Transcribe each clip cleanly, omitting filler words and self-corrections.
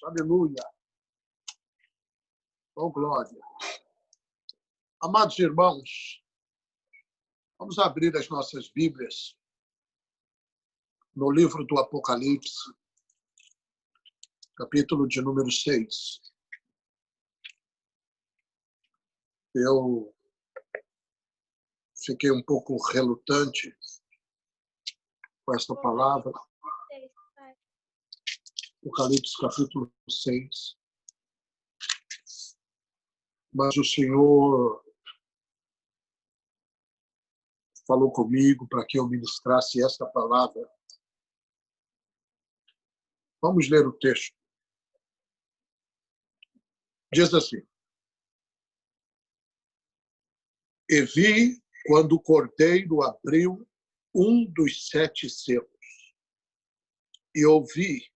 Aleluia. Oh, glória. Amados irmãos, vamos abrir as nossas Bíblias no livro do Apocalipse, capítulo de número 6. Eu fiquei um pouco relutante com esta palavra. Apocalipse, capítulo 6. Mas o Senhor falou comigo para que eu ministrasse esta palavra. Vamos ler o texto. Diz assim: E vi quando o Cordeiro abriu um dos 7 selos, e ouvi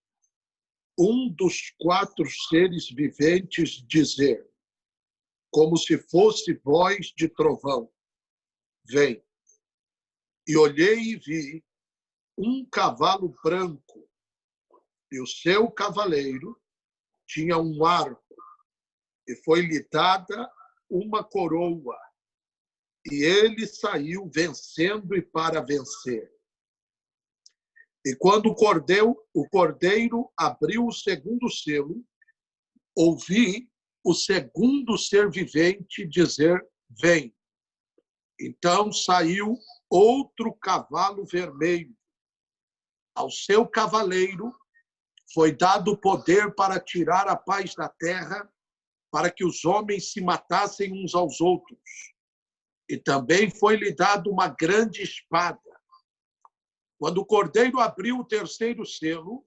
um dos 4 seres viventes dizer, como se fosse voz de trovão: Vem. E olhei e vi um cavalo branco, e o seu cavaleiro tinha um arco, e foi-lhe dada uma coroa, e ele saiu vencendo e para vencer. E quando o cordeiro abriu o 2º selo, ouvi o 2º ser vivente dizer, Vem. Então saiu outro cavalo vermelho. Ao seu cavaleiro foi dado o poder para tirar a paz da terra, para que os homens se matassem uns aos outros. E também foi-lhe dado uma grande espada. Quando o Cordeiro abriu o 3º selo,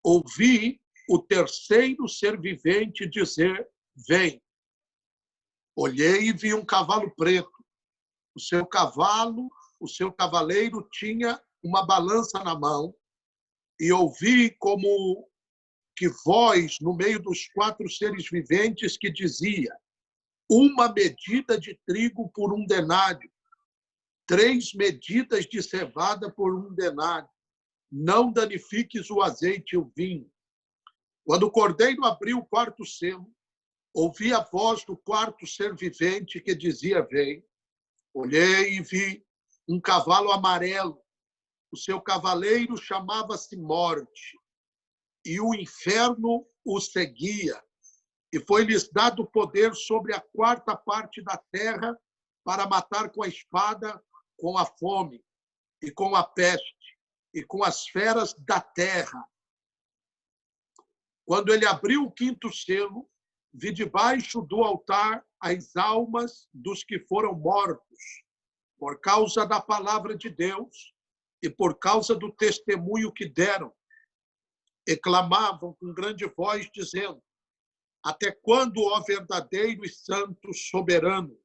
ouvi o 3º ser vivente dizer, Vem. Olhei e vi um cavalo preto. O seu cavaleiro tinha uma balança na mão, e ouvi como que voz no meio dos 4 seres viventes que dizia, uma medida de trigo por 1 denário, 3 medidas de cevada por 1 denário. Não danifiques o azeite e o vinho. Quando o Cordeiro abriu o 4º selo, ouvi a voz do 4º ser vivente que dizia, Vem. Olhei e vi um cavalo amarelo. O seu cavaleiro chamava-se Morte, e o inferno o seguia. E foi-lhes dado poder sobre a 4ª parte da terra para matar com a espada, com a fome, e com a peste, e com as feras da terra. Quando ele abriu o 5º selo, vi debaixo do altar as almas dos que foram mortos, por causa da palavra de Deus e por causa do testemunho que deram. E clamavam com grande voz, dizendo, Até quando, ó verdadeiro e santo soberano,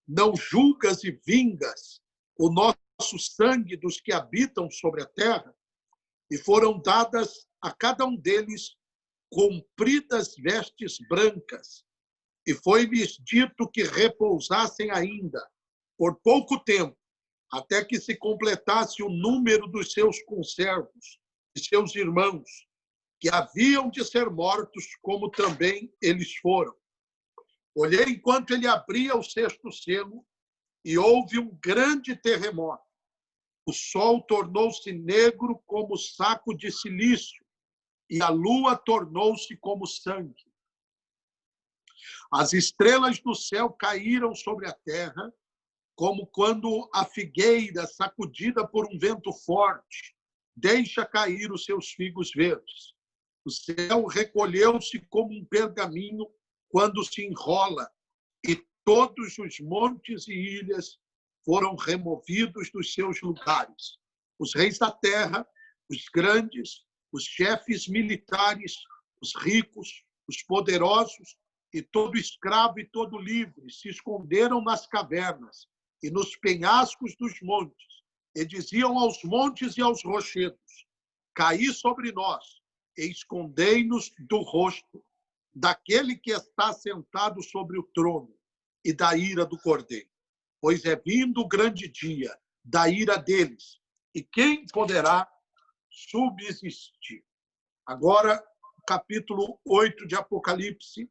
não julgas e vingas o nosso sangue dos que habitam sobre a terra? E foram dadas a cada um deles compridas vestes brancas, e foi-lhes dito que repousassem ainda, por pouco tempo, até que se completasse o número dos seus conservos e seus irmãos, que haviam de ser mortos, como também eles foram. Olhei enquanto ele abria o 6º selo, e houve um grande terremoto. O sol tornou-se negro como saco de cilício, e a lua tornou-se como sangue. As estrelas do céu caíram sobre a terra, como quando a figueira, sacudida por um vento forte, deixa cair os seus figos verdes. O céu recolheu-se como um pergaminho quando se enrola, e todos os montes e ilhas foram removidos dos seus lugares. Os reis da terra, os grandes, os chefes militares, os ricos, os poderosos, e todo escravo e todo livre se esconderam nas cavernas e nos penhascos dos montes, e diziam aos montes e aos rochedos, Caí sobre nós, e escondei-nos do rosto daquele que está sentado sobre o trono e da ira do Cordeiro. Pois é vindo o grande dia da ira deles, e quem poderá subsistir? Agora capítulo 8 de Apocalipse,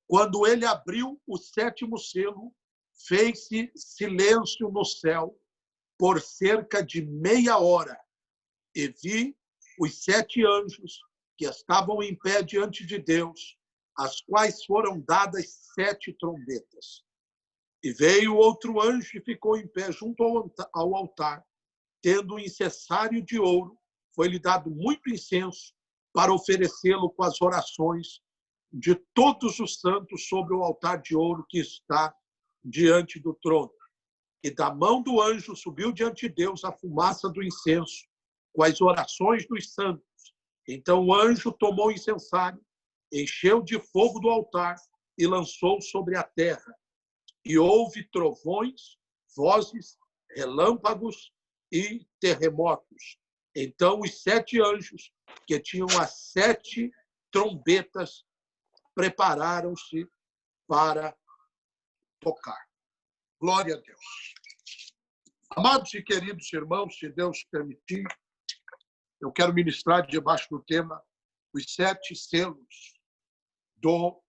quando ele abriu o 7º selo, fez-se silêncio no céu por cerca de meia hora, e vi os 7 anjos que estavam em pé diante de Deus, às quais foram dadas 7 trombetas. E veio outro anjo e ficou em pé junto ao altar, tendo um incensário de ouro, foi-lhe dado muito incenso para oferecê-lo com as orações de todos os santos sobre o altar de ouro que está diante do trono. E da mão do anjo subiu diante de Deus a fumaça do incenso, com as orações dos santos. Então o anjo tomou o incensário, encheu de fogo do altar e lançou sobre a terra. E houve trovões, vozes, relâmpagos e terremotos. Então os 7 anjos, que tinham as 7 trombetas, prepararam-se para tocar. Glória a Deus. Amados e queridos irmãos, se Deus permitir, eu quero ministrar debaixo do tema os 7 selos do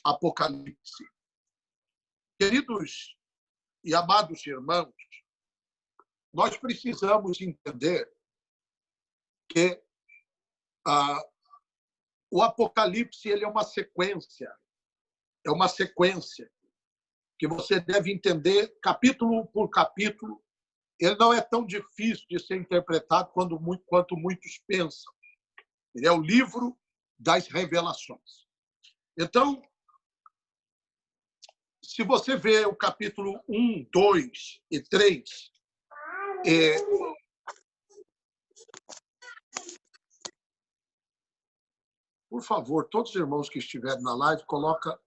Apocalipse. Queridos e amados irmãos, nós precisamos entender que o Apocalipse ele é uma sequência que você deve entender capítulo por capítulo. Ele não é tão difícil de ser interpretado quanto muitos pensam. Ele é o livro das revelações. Então, se você vê o capítulo 1, 2 e 3, por favor, todos os irmãos que estiverem na live, coloca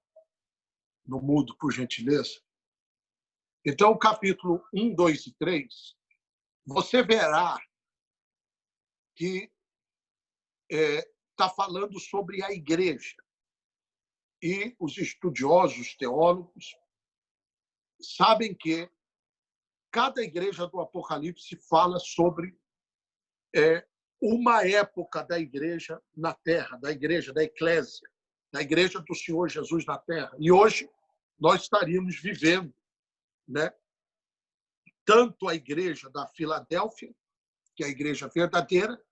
no mudo, por gentileza. Então, o capítulo 1, 2 e 3, você verá que está falando sobre a igreja. E os estudiosos, teólogos, sabem que cada igreja do Apocalipse fala sobre uma época da igreja na terra, da igreja, da eclésia, da igreja do Senhor Jesus na terra. E hoje nós estaríamos vivendo, né, tanto a igreja da Filadélfia, que é a igreja verdadeira,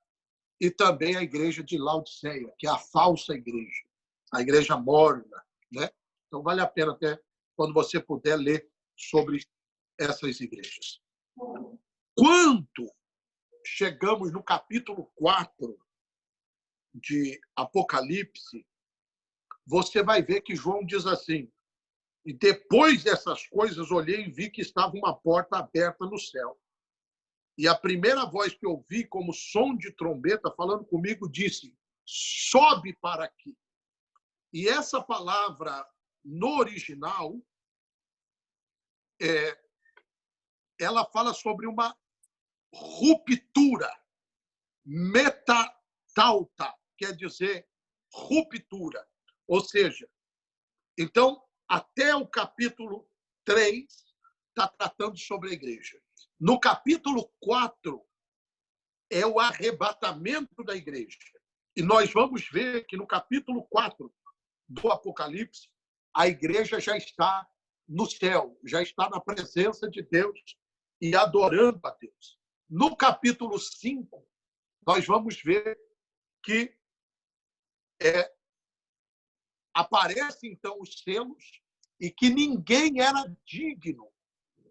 e também a igreja de Laodiceia, que é a falsa igreja, a igreja morna, né? Então vale a pena até, quando você puder, ler sobre essas igrejas. Quando chegamos no capítulo 4 de Apocalipse, você vai ver que João diz assim: e depois dessas coisas olhei e vi que estava uma porta aberta no céu. E a primeira voz que ouvi, como som de trombeta, falando comigo, disse: sobe para aqui. E essa palavra, no original, ela fala sobre uma ruptura, metatauta, quer dizer ruptura. Ou seja, então, até o capítulo 3 está tratando sobre a igreja. No capítulo 4 é o arrebatamento da igreja. E nós vamos ver que no capítulo 4 do Apocalipse, a igreja já está no céu, já está na presença de Deus e adorando a Deus. No capítulo 5, nós vamos ver que aparecem, então, os selos e que ninguém era digno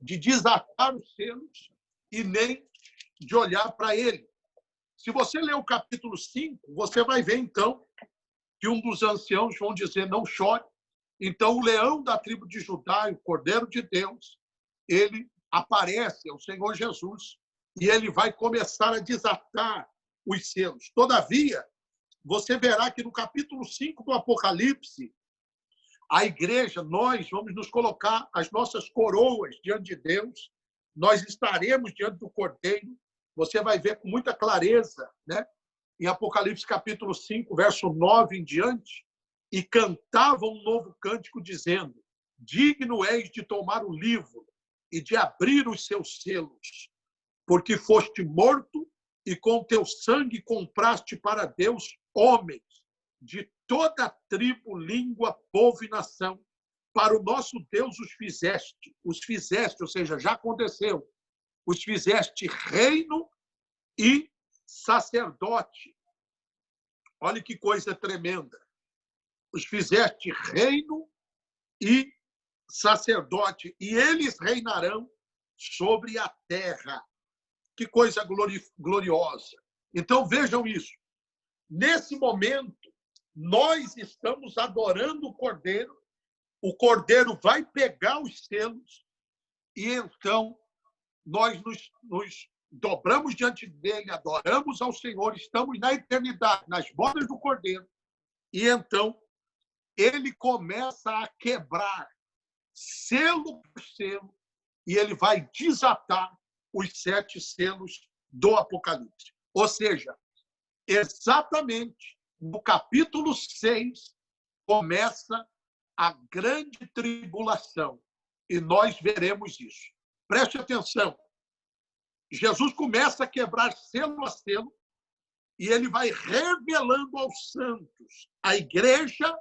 de desatar os selos e nem de olhar para ele. Se você ler o capítulo 5, você vai ver, então, que um dos anciãos vão dizer: não chore. Então, o leão da tribo de Judá, o Cordeiro de Deus, ele aparece, é o Senhor Jesus, e ele vai começar a desatar os selos. Todavia, você verá que no capítulo 5 do Apocalipse, a igreja, nós vamos nos colocar as nossas coroas diante de Deus, nós estaremos diante do Cordeiro. Você vai ver com muita clareza, né? Em Apocalipse capítulo 5, verso 9 em diante, e cantavam um novo cântico, dizendo: digno és de tomar o livro e de abrir os seus selos, porque foste morto e com teu sangue compraste para Deus homens de toda tribo, língua, povo e nação. Para o nosso Deus os fizeste, ou seja, já aconteceu, os fizeste reino e sacerdote. Olha que coisa tremenda. Os fizeste reino e sacerdote, e eles reinarão sobre a terra. Que coisa gloriosa. Então, vejam isso. Nesse momento, nós estamos adorando o Cordeiro vai pegar os selos, e então nós nos dobramos diante dele, adoramos ao Senhor, estamos na eternidade, nas bodas do Cordeiro, e então ele começa a quebrar selo por selo, e ele vai desatar os 7 selos do Apocalipse. Ou seja, exatamente no capítulo 6 começa a grande tribulação, e nós veremos isso. Preste atenção. Jesus começa a quebrar selo a selo, e ele vai revelando aos santos, à igreja,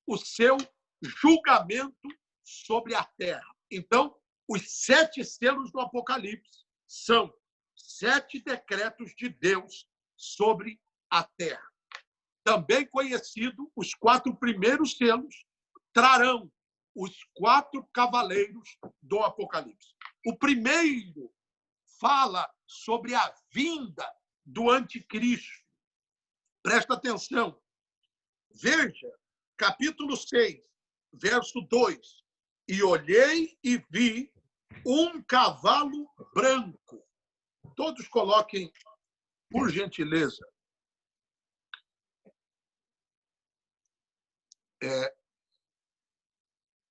o seu julgamento sobre a terra. Então, os 7 selos do Apocalipse são 7 decretos de Deus sobre a terra. Também conhecido, os 4 primeiros selos trarão os 4 cavaleiros do Apocalipse. O primeiro fala sobre a vinda do anticristo. Presta atenção. Veja, capítulo 6, verso 2. E olhei e vi um cavalo branco. Todos coloquem, por gentileza,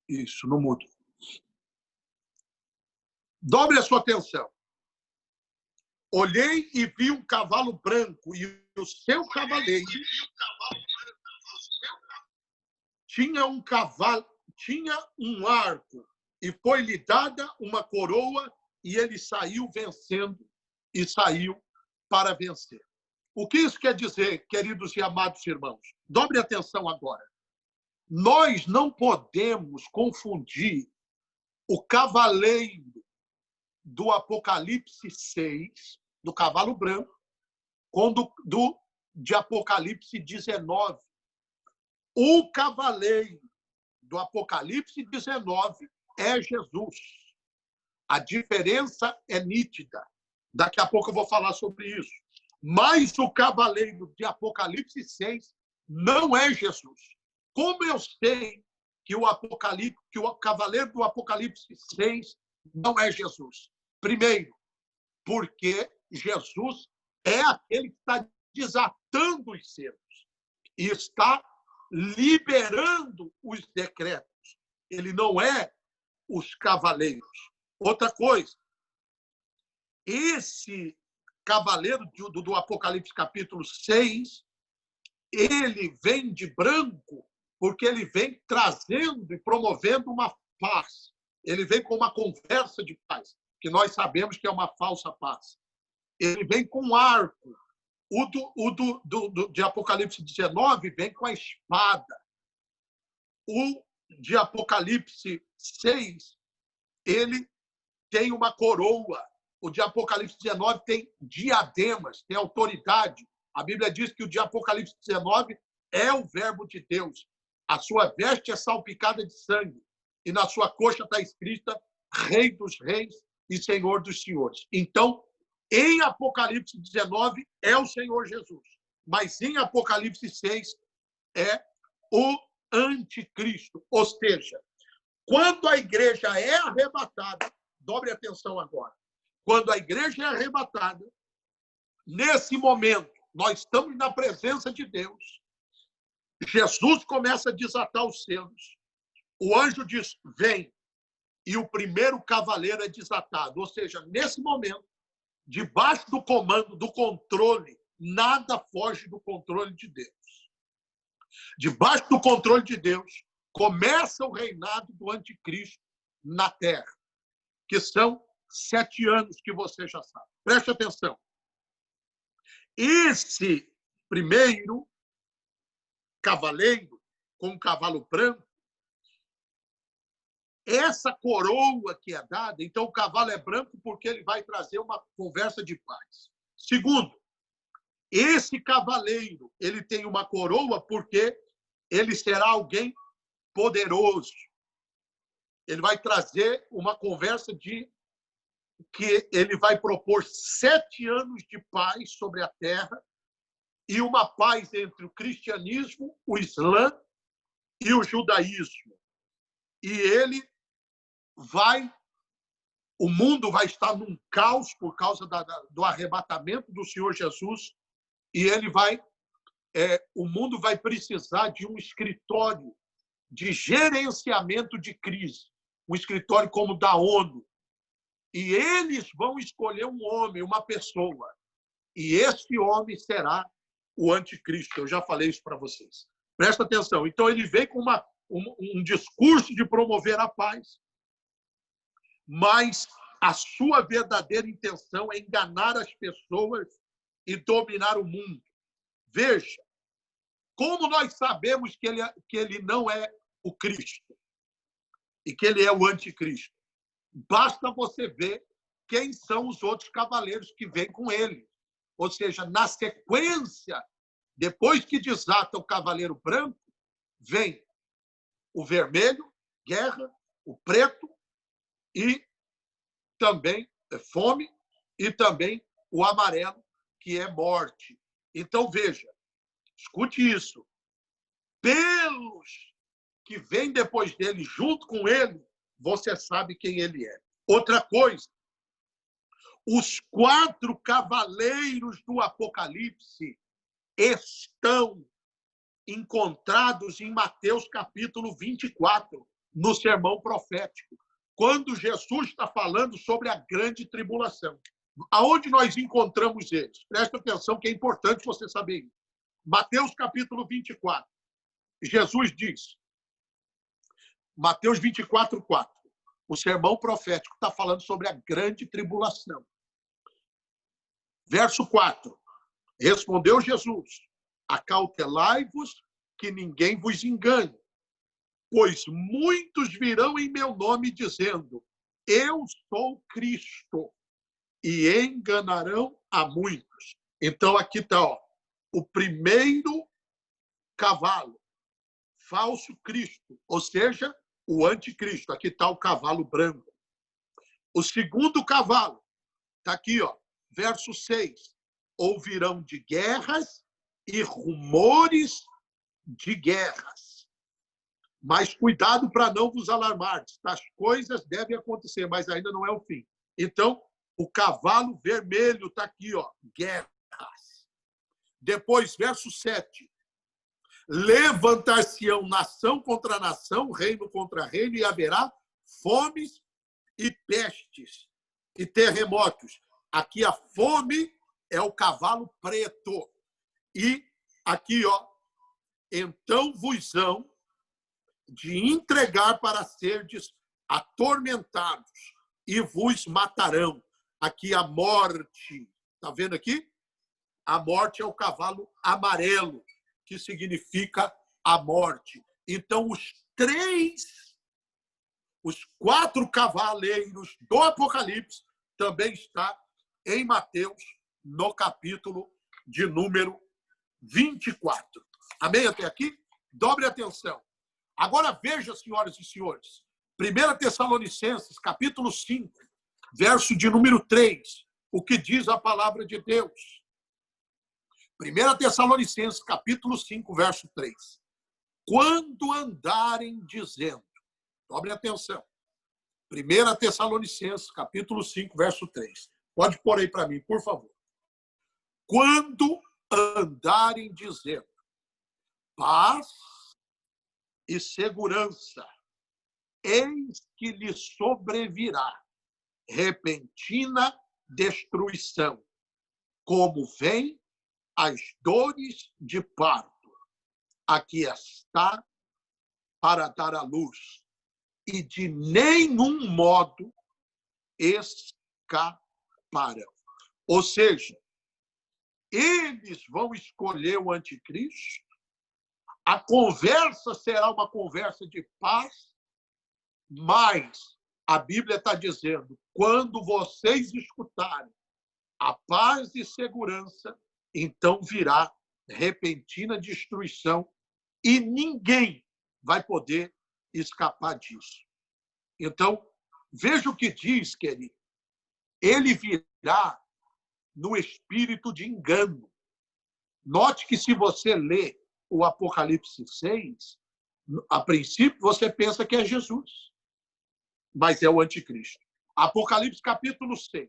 isso, não mudo. Dobre a sua atenção. Olhei e vi um cavalo branco, e o seu cavaleiro tinha um arco, e foi-lhe dada uma coroa, e ele saiu vencendo, e saiu para vencer. O que isso quer dizer, queridos e amados irmãos? Dobre atenção agora. Nós não podemos confundir o cavaleiro do Apocalipse 6, do cavalo branco, com de Apocalipse 19. O cavaleiro do Apocalipse 19 é Jesus. A diferença é nítida. Daqui a pouco eu vou falar sobre isso. Mas o cavaleiro de Apocalipse 6 não é Jesus. Como eu sei que o cavaleiro do Apocalipse 6 não é Jesus? Primeiro, porque Jesus é aquele que está desatando os selos e está liberando os decretos. Ele não é os cavaleiros. Outra coisa, esse cavaleiro do Apocalipse capítulo 6, ele vem de branco porque ele vem trazendo e promovendo uma paz. Ele vem com uma conversa de paz, que nós sabemos que é uma falsa paz. Ele vem com um arco. De Apocalipse 19 vem com a espada. O de Apocalipse 6, ele tem uma coroa. O de Apocalipse 19 tem diademas, tem autoridade. A Bíblia diz que o de Apocalipse 19 é o verbo de Deus. A sua veste é salpicada de sangue, e na sua coxa está escrita Rei dos Reis e Senhor dos Senhores. Então, em Apocalipse 19 é o Senhor Jesus, mas em Apocalipse 6 é o anticristo. Ou seja, quando a igreja é arrebatada, dobre atenção agora, quando a igreja é arrebatada, nesse momento, nós estamos na presença de Deus, Jesus começa a desatar os selos, o anjo diz, vem, e o primeiro cavaleiro é desatado. Ou seja, nesse momento, debaixo do comando, do controle, nada foge do controle de Deus. Debaixo do controle de Deus, começa o reinado do anticristo na terra, que são 7 anos que você já sabe. Preste atenção. Esse primeiro cavaleiro com um cavalo branco, essa coroa que é dada, então o cavalo é branco porque ele vai trazer uma conversa de paz. Segundo, esse cavaleiro, ele tem uma coroa porque ele será alguém poderoso. Ele vai trazer uma conversa de que ele vai propor 7 anos de paz sobre a terra e uma paz entre o cristianismo, o islã e o judaísmo. E ele o mundo vai estar num caos por causa do arrebatamento do Senhor Jesus e o mundo vai precisar de um escritório de gerenciamento de crise, um escritório como o da ONU. E eles vão escolher um homem, uma pessoa. E esse homem será o anticristo. Eu já falei isso para vocês. Presta atenção. Então, ele vem com um discurso de promover a paz, mas a sua verdadeira intenção é enganar as pessoas e dominar o mundo. Veja, como nós sabemos que ele não é o Cristo e que ele é o anticristo? Basta você ver quem são os outros cavaleiros que vêm com ele. Ou seja, na sequência, depois que desata o cavaleiro branco, vem o vermelho, guerra, o preto e também fome e também o amarelo, que é morte. Então, veja, escute isso. Pelos que vêm depois dele, junto com ele, você sabe quem ele é. Outra coisa, os 4 cavaleiros do Apocalipse estão encontrados em Mateus capítulo 24, no sermão profético, quando Jesus está falando sobre a grande tribulação. Aonde nós encontramos eles? Presta atenção que é importante você saber isso. Mateus capítulo 24. Jesus diz, Mateus 24, 4. O sermão profético está falando sobre a grande tribulação. Verso 4. Respondeu Jesus, acautelai-vos que ninguém vos engane, pois muitos virão em meu nome dizendo, eu sou Cristo, e enganarão a muitos. Então aqui está, o primeiro cavalo, falso Cristo, ou seja, o anticristo. Aqui está o cavalo branco. O segundo cavalo, está aqui, verso 6. Ouvirão de guerras e rumores de guerras. Mas cuidado para não vos alarmardes. As coisas devem acontecer, mas ainda não é o fim. Então, o cavalo vermelho está aqui, guerras. Depois, verso 7. Levantar-se-ão nação contra nação, reino contra reino, e haverá fomes e pestes e terremotos. Aqui a fome é o cavalo preto. E aqui, então vos hão de entregar para serdes atormentados e vos matarão. Aqui a morte. Está vendo aqui? A morte é o cavalo amarelo, que significa a morte. Então, os 4 cavaleiros do Apocalipse também está em Mateus, no capítulo de número 24. Amém até aqui? Dobre atenção. Agora veja, senhoras e senhores, 1 Tessalonicenses, capítulo 5, verso de número 3, o que diz a palavra de Deus. 1 Tessalonicenses, capítulo 5, verso 3. Quando andarem dizendo, dobre atenção, 1 Tessalonicenses, capítulo 5, verso 3. Pode pôr aí para mim, por favor. Quando andarem dizendo paz e segurança, eis que lhe sobrevirá repentina destruição, como vem as dores de parto. Aqui está para dar à luz, e de nenhum modo escaparão. Ou seja, eles vão escolher o anticristo, A conversa será uma conversa de paz, mas a Bíblia está dizendo, quando vocês escutarem a paz e segurança, então virá repentina destruição e ninguém vai poder escapar disso. Então, veja o que diz, querido. Ele virá no espírito de engano. Note que se você lê o Apocalipse 6, a princípio você pensa que é Jesus, mas é o anticristo. Apocalipse capítulo 6.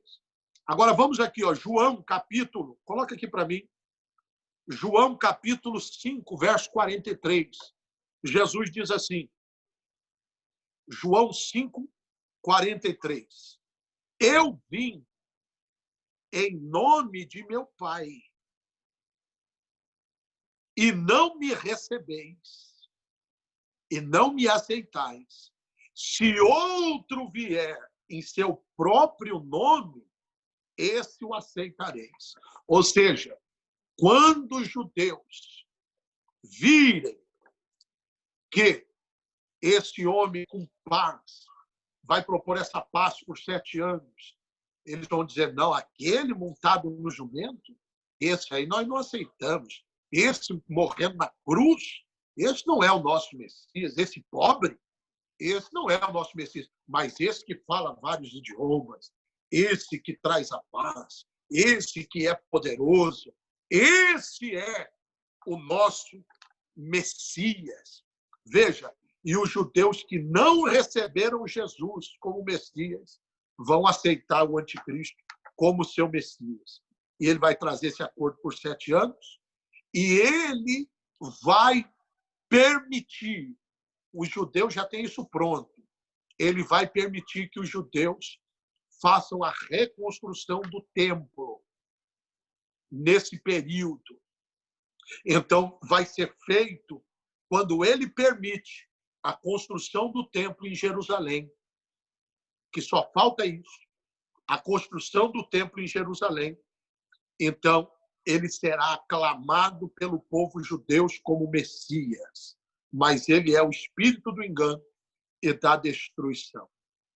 Agora vamos aqui, ó, João capítulo, coloca aqui para mim, João capítulo 5, verso 43. Jesus diz assim, João 5, 43. Eu vim em nome de meu Pai e não me recebeis e não me aceitais. Se outro vier em seu próprio nome, esse o aceitareis. Ou seja, quando os judeus virem que esse homem com paz vai propor essa paz por 7 anos, eles vão dizer, não, aquele montado no jumento, esse aí nós não aceitamos. Esse morrendo na cruz, esse não é o nosso Messias. Esse pobre, esse não é o nosso Messias. Mas esse que fala vários idiomas, esse que traz a paz, esse que é poderoso, esse é o nosso Messias. Veja, e os judeus que não receberam Jesus como Messias vão aceitar o anticristo como seu Messias. E ele vai trazer esse acordo por 7 anos e ele vai permitir, os judeus já têm isso pronto, ele vai permitir que os judeus façam a reconstrução do templo nesse período. Então, vai ser feito, quando ele permite, a construção do templo em Jerusalém, que só falta isso, a construção do templo em Jerusalém. Então, ele será aclamado pelo povo judeu como Messias, mas ele é o espírito do engano e da destruição.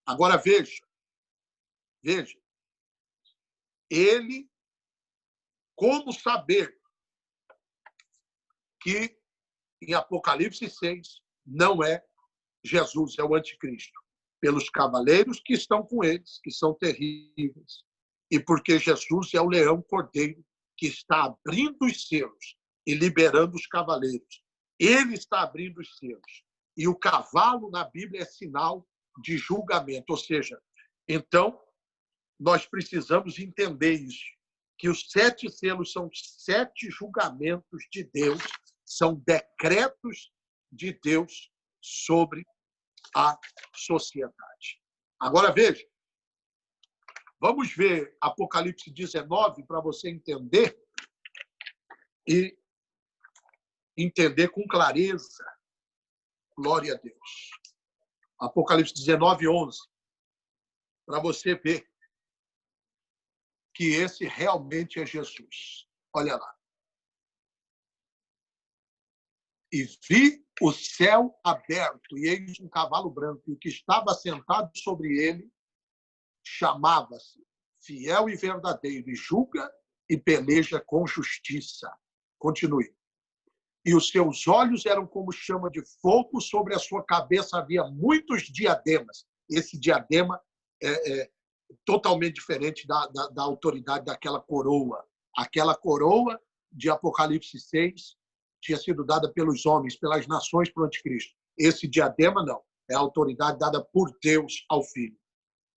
Agora, veja, ele, como saber que em Apocalipse 6 não é Jesus, é o anticristo? Pelos cavaleiros que estão com eles, que são terríveis, e porque Jesus é o leão cordeiro que está abrindo os selos e liberando os cavaleiros. Ele está abrindo os selos. E o cavalo na Bíblia é sinal de julgamento. Ou seja, então, nós precisamos entender isso, que os 7 selos são 7 julgamentos de Deus, são decretos de Deus sobre a sociedade. Agora, veja, vamos ver Apocalipse 19 para você entender e entender com clareza. Glória a Deus. Apocalipse 19, 11. Para você ver que esse realmente é Jesus. Olha lá. E vi o céu aberto, e eis um cavalo branco, e o que estava sentado sobre ele chamava-se Fiel e Verdadeiro, e julga e peleja com justiça. Continue. E os seus olhos eram como chama de fogo, sobre a sua cabeça havia muitos diademas. Esse diadema é totalmente diferente da autoridade daquela coroa. Aquela coroa de Apocalipse 6 tinha sido dada pelos homens, pelas nações, para o anticristo. Esse diadema, não. É a autoridade dada por Deus ao Filho.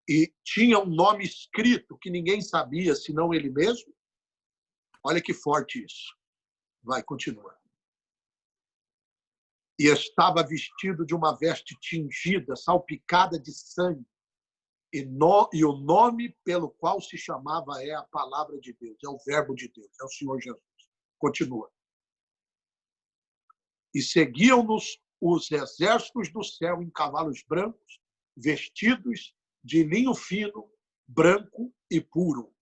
E tinha um nome escrito que ninguém sabia, senão ele mesmo. Olha que forte isso. Vai, continua. E estava vestido de uma veste tingida, salpicada de sangue. E o nome pelo qual se chamava é a palavra de Deus, é o verbo de Deus, é o Senhor Jesus. Continua. E seguiam-nos os exércitos do céu em cavalos brancos, vestidos de linho fino, branco e puro.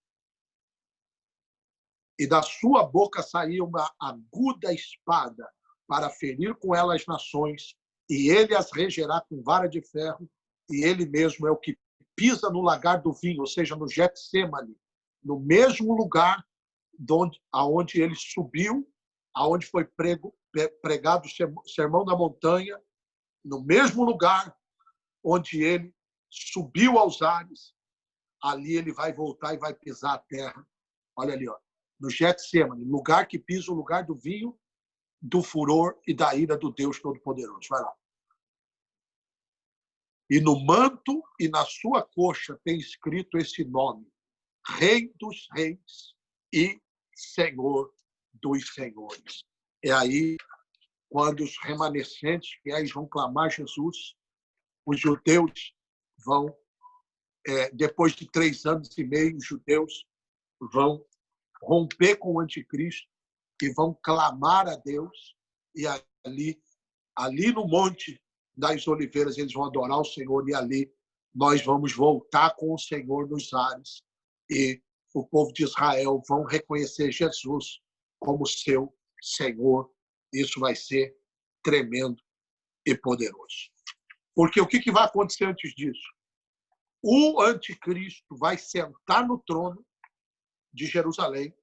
E da sua boca saía uma aguda espada, para ferir com ela as nações, e ele as regerá com vara de ferro, e ele mesmo é o que pisa no lagar do vinho, ou seja, no Getsemane, no mesmo lugar aonde ele subiu, aonde foi pregado o Sermão da Montanha, no mesmo lugar onde ele subiu aos ares, ali ele vai voltar e vai pisar a terra. Olha ali, ó, no Getsemane, lugar que pisa o lugar do vinho, do furor e da ira do Deus Todo-Poderoso. Vai lá. E no manto e na sua coxa tem escrito esse nome: Rei dos Reis e Senhor dos Senhores. É aí quando os remanescentes fiéis vão clamar Jesus, os judeus vão, depois de 3 anos e meio, os judeus vão romper com o anticristo e vão clamar a Deus, e ali no Monte das Oliveiras eles vão adorar o Senhor, e ali nós vamos voltar com o Senhor nos ares, e o povo de Israel vão reconhecer Jesus como seu Senhor. Isso vai ser tremendo e poderoso. Porque o que vai acontecer antes disso? O anticristo vai sentar no trono de Jerusalém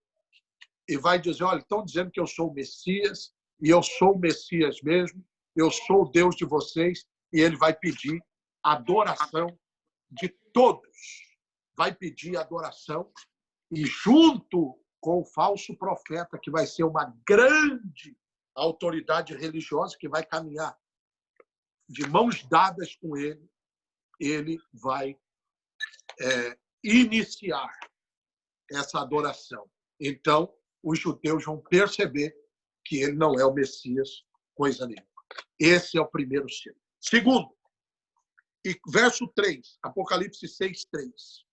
e vai dizer: olha, estão dizendo que eu sou o Messias, e eu sou o Messias mesmo, eu sou o Deus de vocês, e ele vai pedir adoração de todos. Vai pedir adoração, e junto com o falso profeta, que vai ser uma grande autoridade religiosa, que vai caminhar de mãos dadas com ele, ele vai iniciar essa adoração. Então, os judeus vão perceber que ele não é o Messias, coisa nenhuma. Esse é o primeiro selo. Segundo, e verso 3, Apocalipse 6, 3.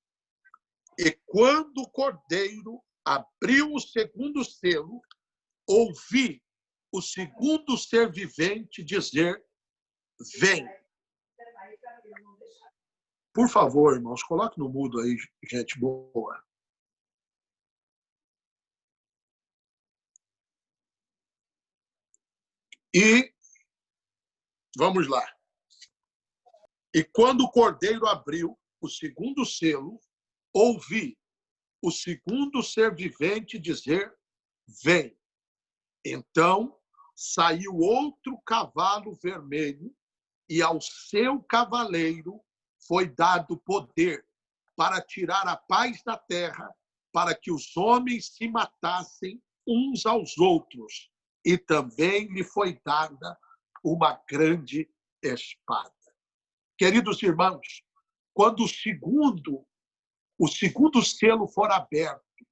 E quando o Cordeiro abriu o segundo selo, ouvi o segundo ser vivente dizer: vem. Por favor, irmãos, coloque no mudo aí, gente boa. E vamos lá. E quando o Cordeiro abriu o segundo selo, ouvi o segundo ser vivente dizer: vem. Então saiu outro cavalo vermelho, e ao seu cavaleiro foi dado poder para tirar a paz da terra, para que os homens se matassem uns aos outros. E também lhe foi dada uma grande espada. Queridos irmãos, quando o segundo selo for aberto,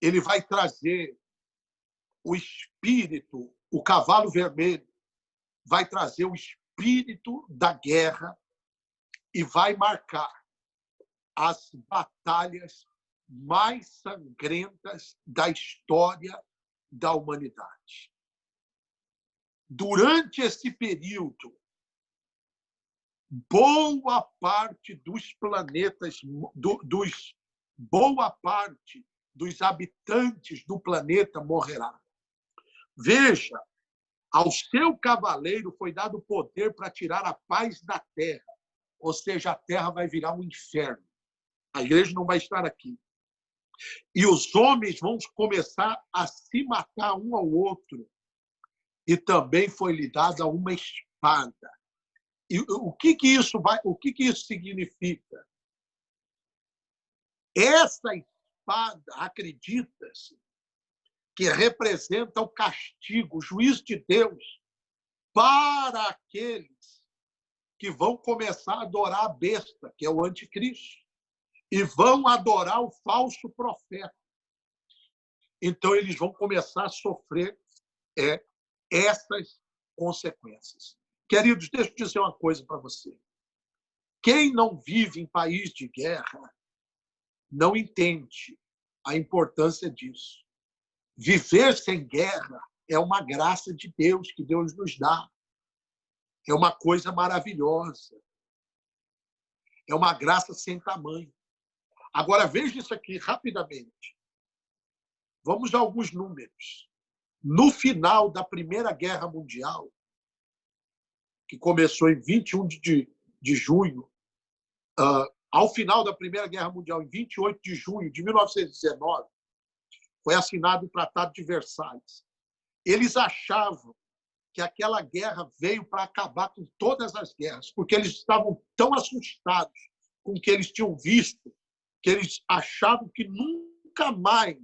ele vai trazer o espírito, o cavalo vermelho, vai trazer o espírito da guerra e vai marcar as batalhas mais sangrentas da história da humanidade. Durante esse período, boa parte dos planetas, boa parte dos habitantes do planeta morrerá. Veja, ao seu cavaleiro foi dado poder para tirar a paz da terra, ou seja, a terra vai virar um inferno. A igreja não vai estar aqui. E os homens vão começar a se matar um ao outro. E também foi lhe dada uma espada. E o que isso significa? Essa espada, acredita-se, que representa o castigo, o juízo de Deus para aqueles que vão começar a adorar a besta, que é o anticristo, e vão adorar o falso profeta. Então, eles vão começar a sofrer essas consequências. Queridos, deixa eu dizer uma coisa para você. Quem não vive em país de guerra não entende a importância disso. Viver sem guerra é uma graça de Deus que Deus nos dá. É uma coisa maravilhosa. É uma graça sem tamanho. Agora, veja isso aqui rapidamente. Vamos a alguns números. no final da Primeira Guerra Mundial, que começou em 21 de junho, ao final da Primeira Guerra Mundial, em 28 de junho de 1919, foi assinado o Tratado de Versalhes. Eles achavam que aquela guerra veio para acabar com todas as guerras, porque eles estavam tão assustados com o que eles tinham visto, que eles achavam que nunca mais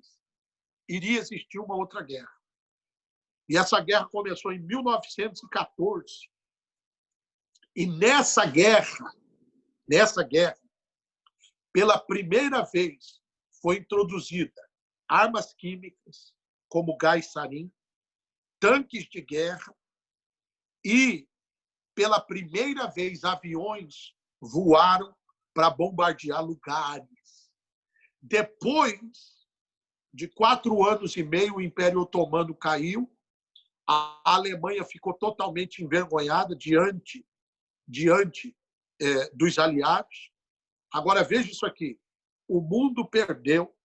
iria existir uma outra guerra. E essa guerra começou em 1914. E nessa guerra, pela primeira vez, foi introduzida armas químicas, como gás sarin, tanques de guerra e, pela primeira vez, aviões voaram para bombardear lugares. Depois de 4 anos e meio, o Império Otomano caiu, a Alemanha ficou totalmente envergonhada diante dos aliados. Agora, veja isso aqui. O mundo perdeu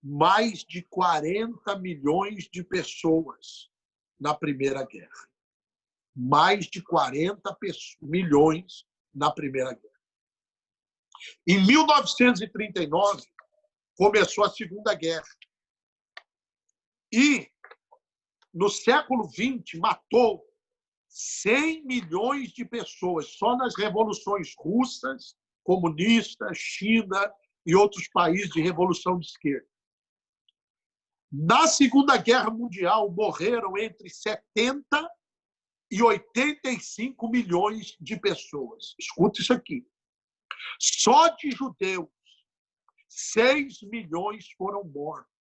mais de 40 milhões de pessoas na Primeira Guerra. Mais de 40 milhões na Primeira Guerra. Em 1939, começou a Segunda Guerra. E, no século XX, matou 100 milhões de pessoas só nas revoluções russas, comunistas, China e outros países de revolução de esquerda. Na Segunda Guerra Mundial, morreram entre 70 e 85 milhões de pessoas. Escuta isso aqui. Só de judeus, 6 milhões foram mortos.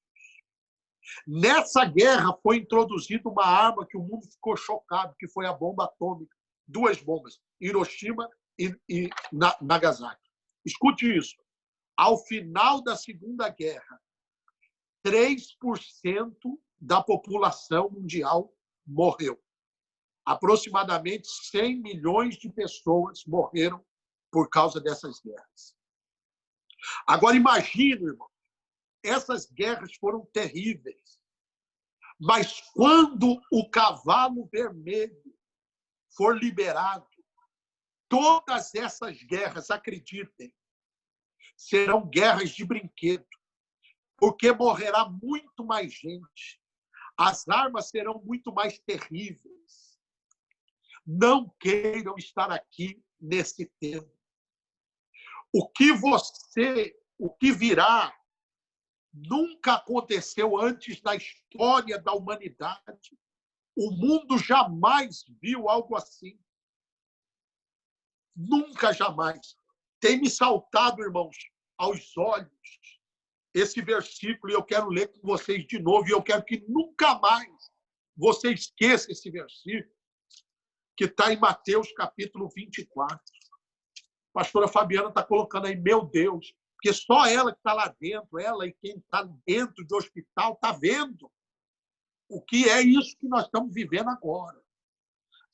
Nessa guerra foi introduzida uma arma que o mundo ficou chocado, que foi a bomba atômica. 2 bombas, Hiroshima e Nagasaki. Escute isso. Ao final da Segunda Guerra, 3% da população mundial morreu. Aproximadamente 100 milhões de pessoas morreram por causa dessas guerras. Agora, imagine, irmão, essas guerras foram terríveis. Mas quando o cavalo vermelho for liberado, todas essas guerras, acreditem, serão guerras de brinquedo, porque morrerá muito mais gente. As armas serão muito mais terríveis. Não queiram estar aqui nesse tempo. O que virá nunca aconteceu antes na história da humanidade. O mundo jamais viu algo assim. Nunca, jamais. Tem me saltado, irmãos, aos olhos esse versículo, e eu quero ler com vocês de novo, e eu quero que nunca mais você esqueça esse versículo, que está em Mateus, capítulo 24. A pastora Fabiana está colocando aí, meu Deus, porque só ela que está lá dentro, ela e quem está dentro do hospital, está vendo o que é isso que nós estamos vivendo agora.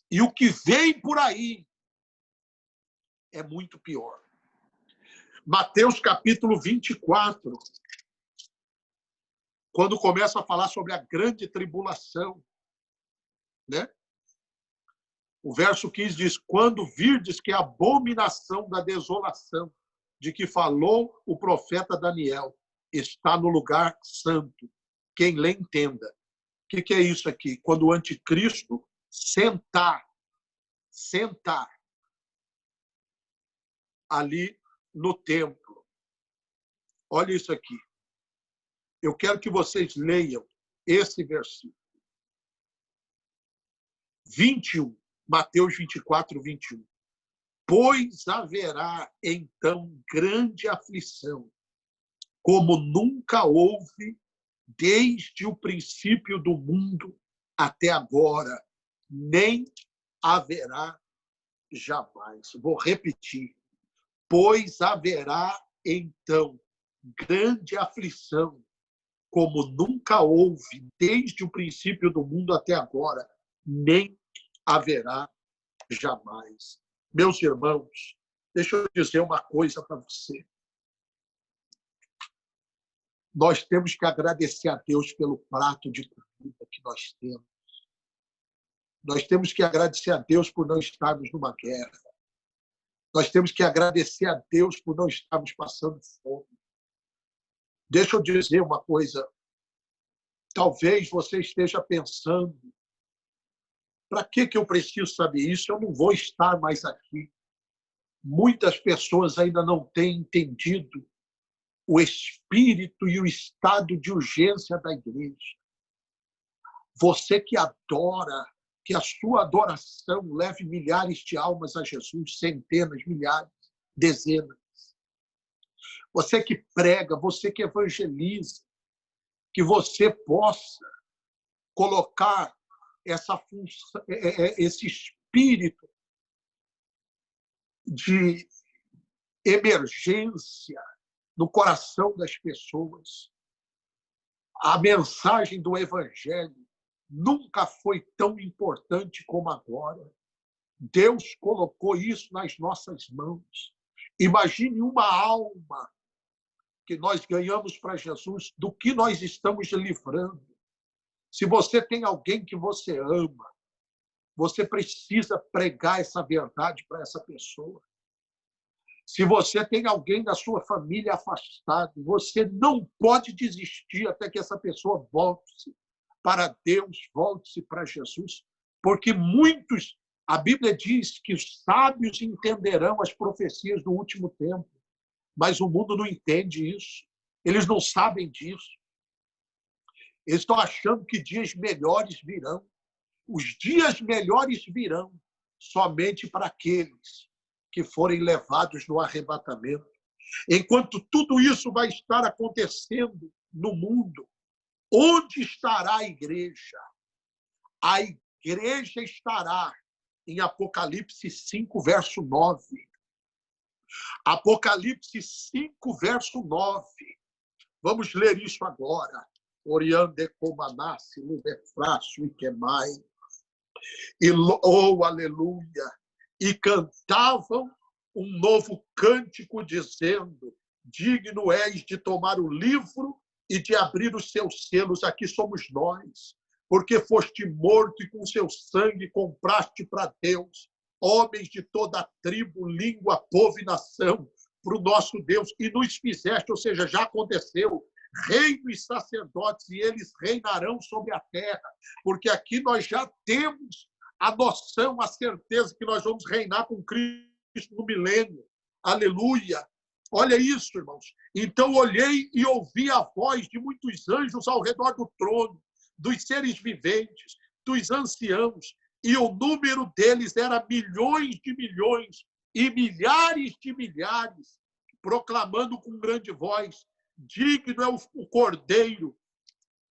E o que vem por aí é muito pior. Mateus, capítulo 24, quando começa a falar sobre a grande tribulação, né? O verso 15 diz, quando virdes que a abominação da desolação de que falou o profeta Daniel está no lugar santo, quem lê entenda. O que é isso aqui? Quando o anticristo sentar ali no templo. Olha isso aqui. Eu quero que vocês leiam esse versículo. 21, Mateus 24, 21. Pois haverá, então, grande aflição, como nunca houve desde o princípio do mundo até agora, nem haverá jamais. Vou repetir. Pois haverá, então, grande aflição, como nunca houve desde o princípio do mundo até agora, nem haverá jamais. Meus irmãos, deixa eu dizer uma coisa para você. Nós temos que agradecer a Deus pelo prato de comida. vida que nós temos. Nós temos que agradecer a Deus por não estarmos numa guerra. Nós temos que agradecer a Deus por não estarmos passando fome. Deixa eu dizer uma coisa. Talvez você esteja pensando, para que eu preciso saber isso? Eu não vou estar mais aqui. Muitas pessoas ainda não têm entendido o espírito e o estado de urgência da igreja. Você que adora, que a sua adoração leve milhares de almas a Jesus, centenas, milhares, dezenas. Você que prega, você que evangeliza, que você possa colocar essa função, esse espírito de emergência no coração das pessoas. A mensagem do Evangelho nunca foi tão importante como agora. Deus colocou isso nas nossas mãos. Imagine uma alma que nós ganhamos para Jesus, do que nós estamos livrando. Se você tem alguém que você ama, você precisa pregar essa verdade para essa pessoa. Se você tem alguém da sua família afastado, você não pode desistir até que essa pessoa volte-se para Deus, volte-se para Jesus, porque muitos, a Bíblia diz que os sábios entenderão as profecias do último tempo, mas o mundo não entende isso. Eles não sabem disso. Eles estão achando que dias melhores virão. Os dias melhores virão somente para aqueles que forem levados no arrebatamento. Enquanto tudo isso vai estar acontecendo no mundo, onde estará a igreja? A igreja estará em Apocalipse 5, verso 9. Apocalipse 5, verso 9. Vamos ler isso agora. Oriande comanassi, luverfrácio e quemai. E, oh, aleluia! E cantavam um novo cântico, dizendo: digno és de tomar o livro e de abrir os seus selos. Aqui somos nós, porque foste morto e com seu sangue compraste para Deus homens de toda a tribo, língua, povo e nação, para o nosso Deus, e nos fizeste, ou seja, já aconteceu, reino e sacerdotes, e eles reinarão sobre a terra, porque aqui nós já temos a noção, a certeza que nós vamos reinar com Cristo no milênio. Aleluia! Olha isso, irmãos. Então olhei e ouvi a voz de muitos anjos ao redor do trono, dos seres viventes, dos anciãos, e o número deles era milhões de milhões e milhares de milhares, proclamando com grande voz: digno é o Cordeiro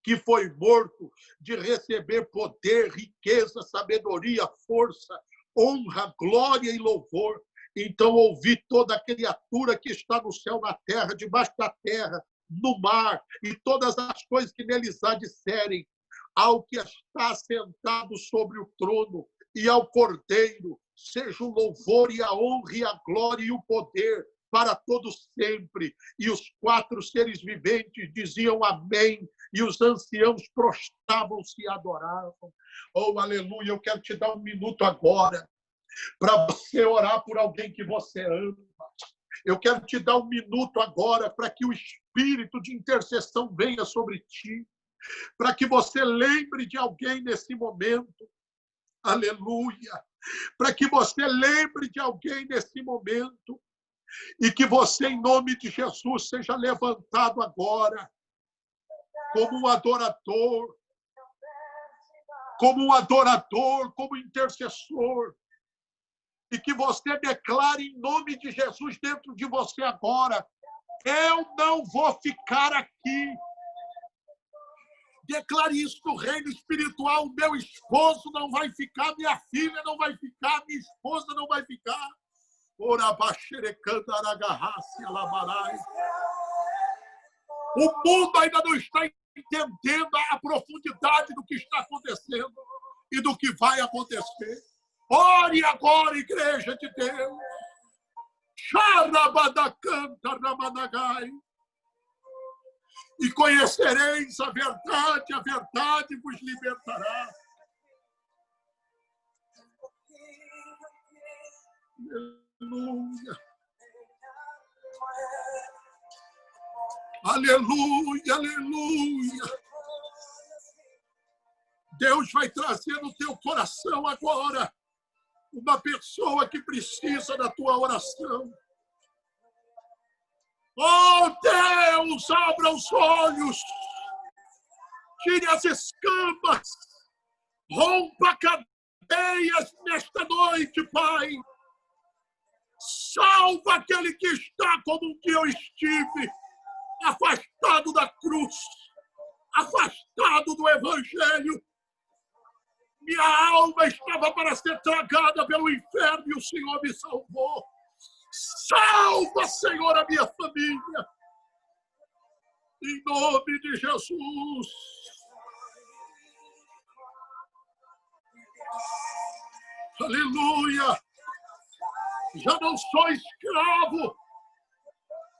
que foi morto de receber poder, riqueza, sabedoria, força, honra, glória e louvor. Então ouvi toda a criatura que está no céu, na terra, debaixo da terra, no mar, e todas as coisas que neles há disserem: ao que está sentado sobre o trono e ao Cordeiro, seja o louvor e a honra e a glória e o poder para todos sempre. E os 4 seres viventes diziam amém, e os anciãos prostravam-se e adoravam. Oh, aleluia! Eu quero te dar um minuto agora para você orar por alguém que você ama. Eu quero te dar um minuto agora para que o espírito de intercessão venha sobre ti, para que você lembre de alguém nesse momento. Aleluia! Para que você lembre de alguém nesse momento e que você, em nome de Jesus, seja levantado agora como um adorador, como intercessor, e que você declare em nome de Jesus dentro de você agora: eu não vou ficar aqui. Declare isso no reino espiritual: meu esposo não vai ficar, minha filha não vai ficar, minha esposa não vai ficar. O mundo ainda não está entendendo a profundidade do que está acontecendo e do que vai acontecer. Ore agora, igreja de Deus. E conhecereis a verdade vos libertará. Aleluia. Aleluia, aleluia. Deus vai trazer no teu coração agora uma pessoa que precisa da tua oração. Oh, Deus, abra os olhos, tire as escamas, rompa cadeias nesta noite, Pai. Salva aquele que está como um dia eu estive, afastado da cruz, afastado do Evangelho. Minha alma estava para ser tragada pelo inferno e o Senhor me salvou. Salva, Senhor, a minha família. Em nome de Jesus. Aleluia. Já não sou escravo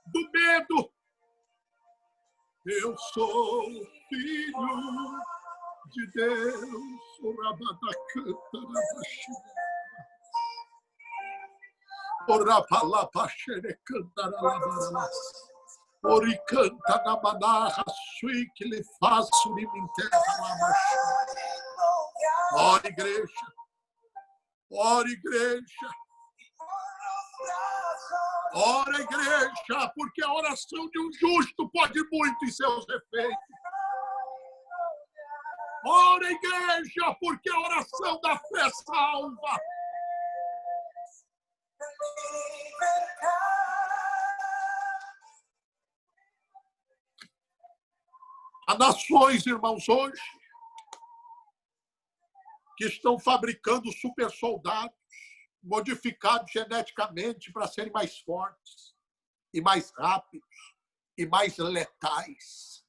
do medo. Eu sou filho de Deus. Oricanta na manarra, sui que lhe faço me enterra. Ora, igreja. Ora, igreja. Ora, igreja, porque a oração de um justo pode muito em seus efeitos. Ora, igreja, porque a oração da fé salva. Há nações, irmãos, hoje, que estão fabricando super soldados, modificados geneticamente para serem mais fortes, e mais rápidos, e mais letais.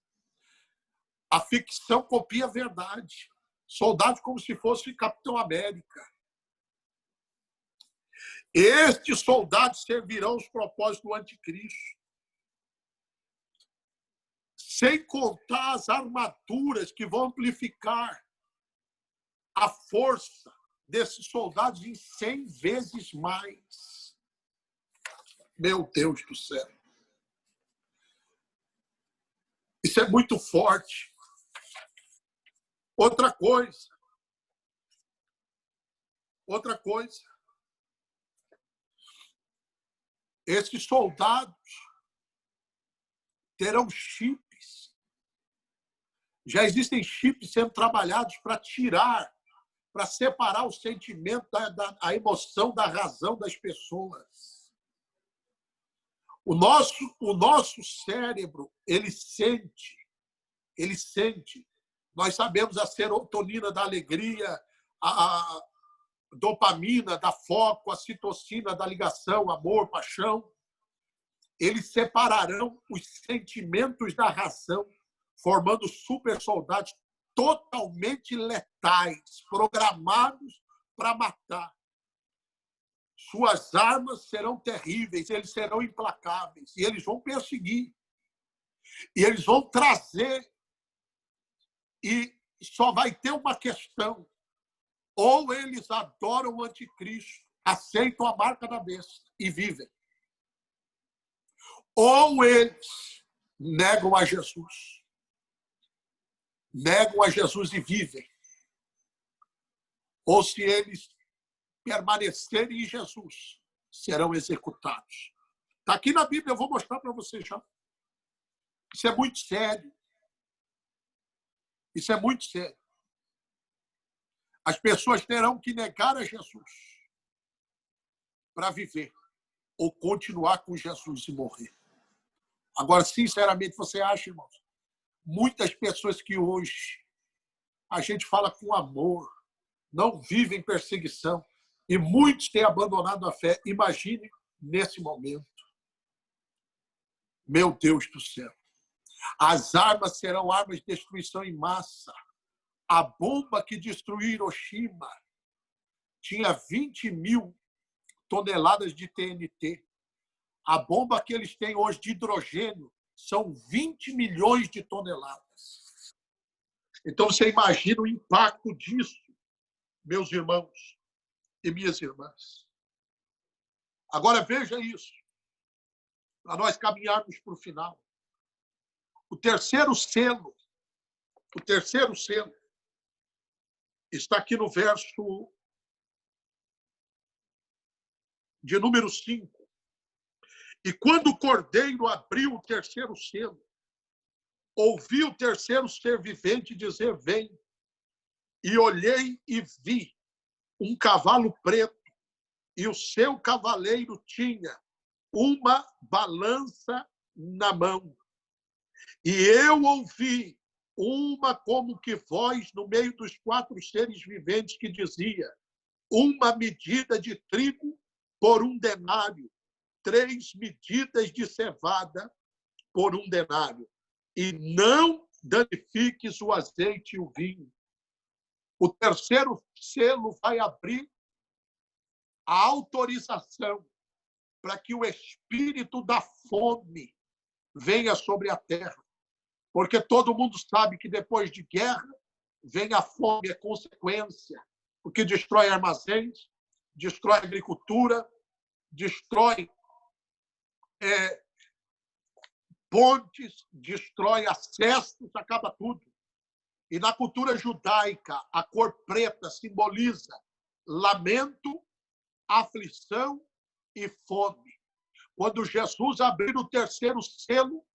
A ficção copia a verdade. Soldados como se fosse Capitão América. Estes soldados servirão os propósitos do anticristo. Sem contar as armaduras que vão amplificar a força desses soldados em 100 vezes mais. Meu Deus do céu. Isso é muito forte. Outra coisa. Esses soldados terão chips. Já existem chips sendo trabalhados para tirar, para separar o sentimento, a emoção da razão das pessoas. O nosso cérebro, ele sente. Nós sabemos a serotonina da alegria, a dopamina da foco, a citocina da ligação, amor, paixão. Eles separarão os sentimentos da razão, formando super soldados totalmente letais, programados para matar. Suas armas serão terríveis, eles serão implacáveis, e eles vão perseguir. E eles vão trazer, e só vai ter uma questão: ou eles adoram o anticristo, aceitam a marca da besta e vivem, ou eles negam a Jesus. Negam a Jesus e vivem. Ou se eles permanecerem em Jesus, serão executados. Está aqui na Bíblia, eu vou mostrar para vocês já. Isso é muito sério. Isso é muito sério. As pessoas terão que negar a Jesus para viver, ou continuar com Jesus e morrer. Agora, sinceramente, você acha, irmãos, muitas pessoas que hoje a gente fala com amor, não vivem perseguição, e muitos têm abandonado a fé. Imagine nesse momento. Meu Deus do céu. As armas serão armas de destruição em massa. A bomba que destruiu Hiroshima tinha 20.000 toneladas de TNT. A bomba que eles têm hoje de hidrogênio são 20 milhões de toneladas. Então, você imagina o impacto disso, meus irmãos e minhas irmãs. Agora, veja isso, para nós caminharmos para o final. O terceiro selo está aqui no verso de número 5. E quando o cordeiro abriu o terceiro selo, ouvi o terceiro ser vivente dizer: vem. E olhei e vi um cavalo preto, e o seu cavaleiro tinha uma balança na mão. E eu ouvi uma como que voz no meio dos 4 seres viventes que dizia: uma medida de trigo por 1 denário, 3 medidas de cevada por 1 denário. E não danifiques o azeite e o vinho. O terceiro selo vai abrir a autorização para que o espírito da fome venha sobre a terra. Porque todo mundo sabe que depois de guerra vem a fome, é consequência, porque destrói armazéns, destrói agricultura, destrói pontes, destrói acessos, acaba tudo. E na cultura judaica, a cor preta simboliza lamento, aflição e fome. Quando Jesus abrir o terceiro selo,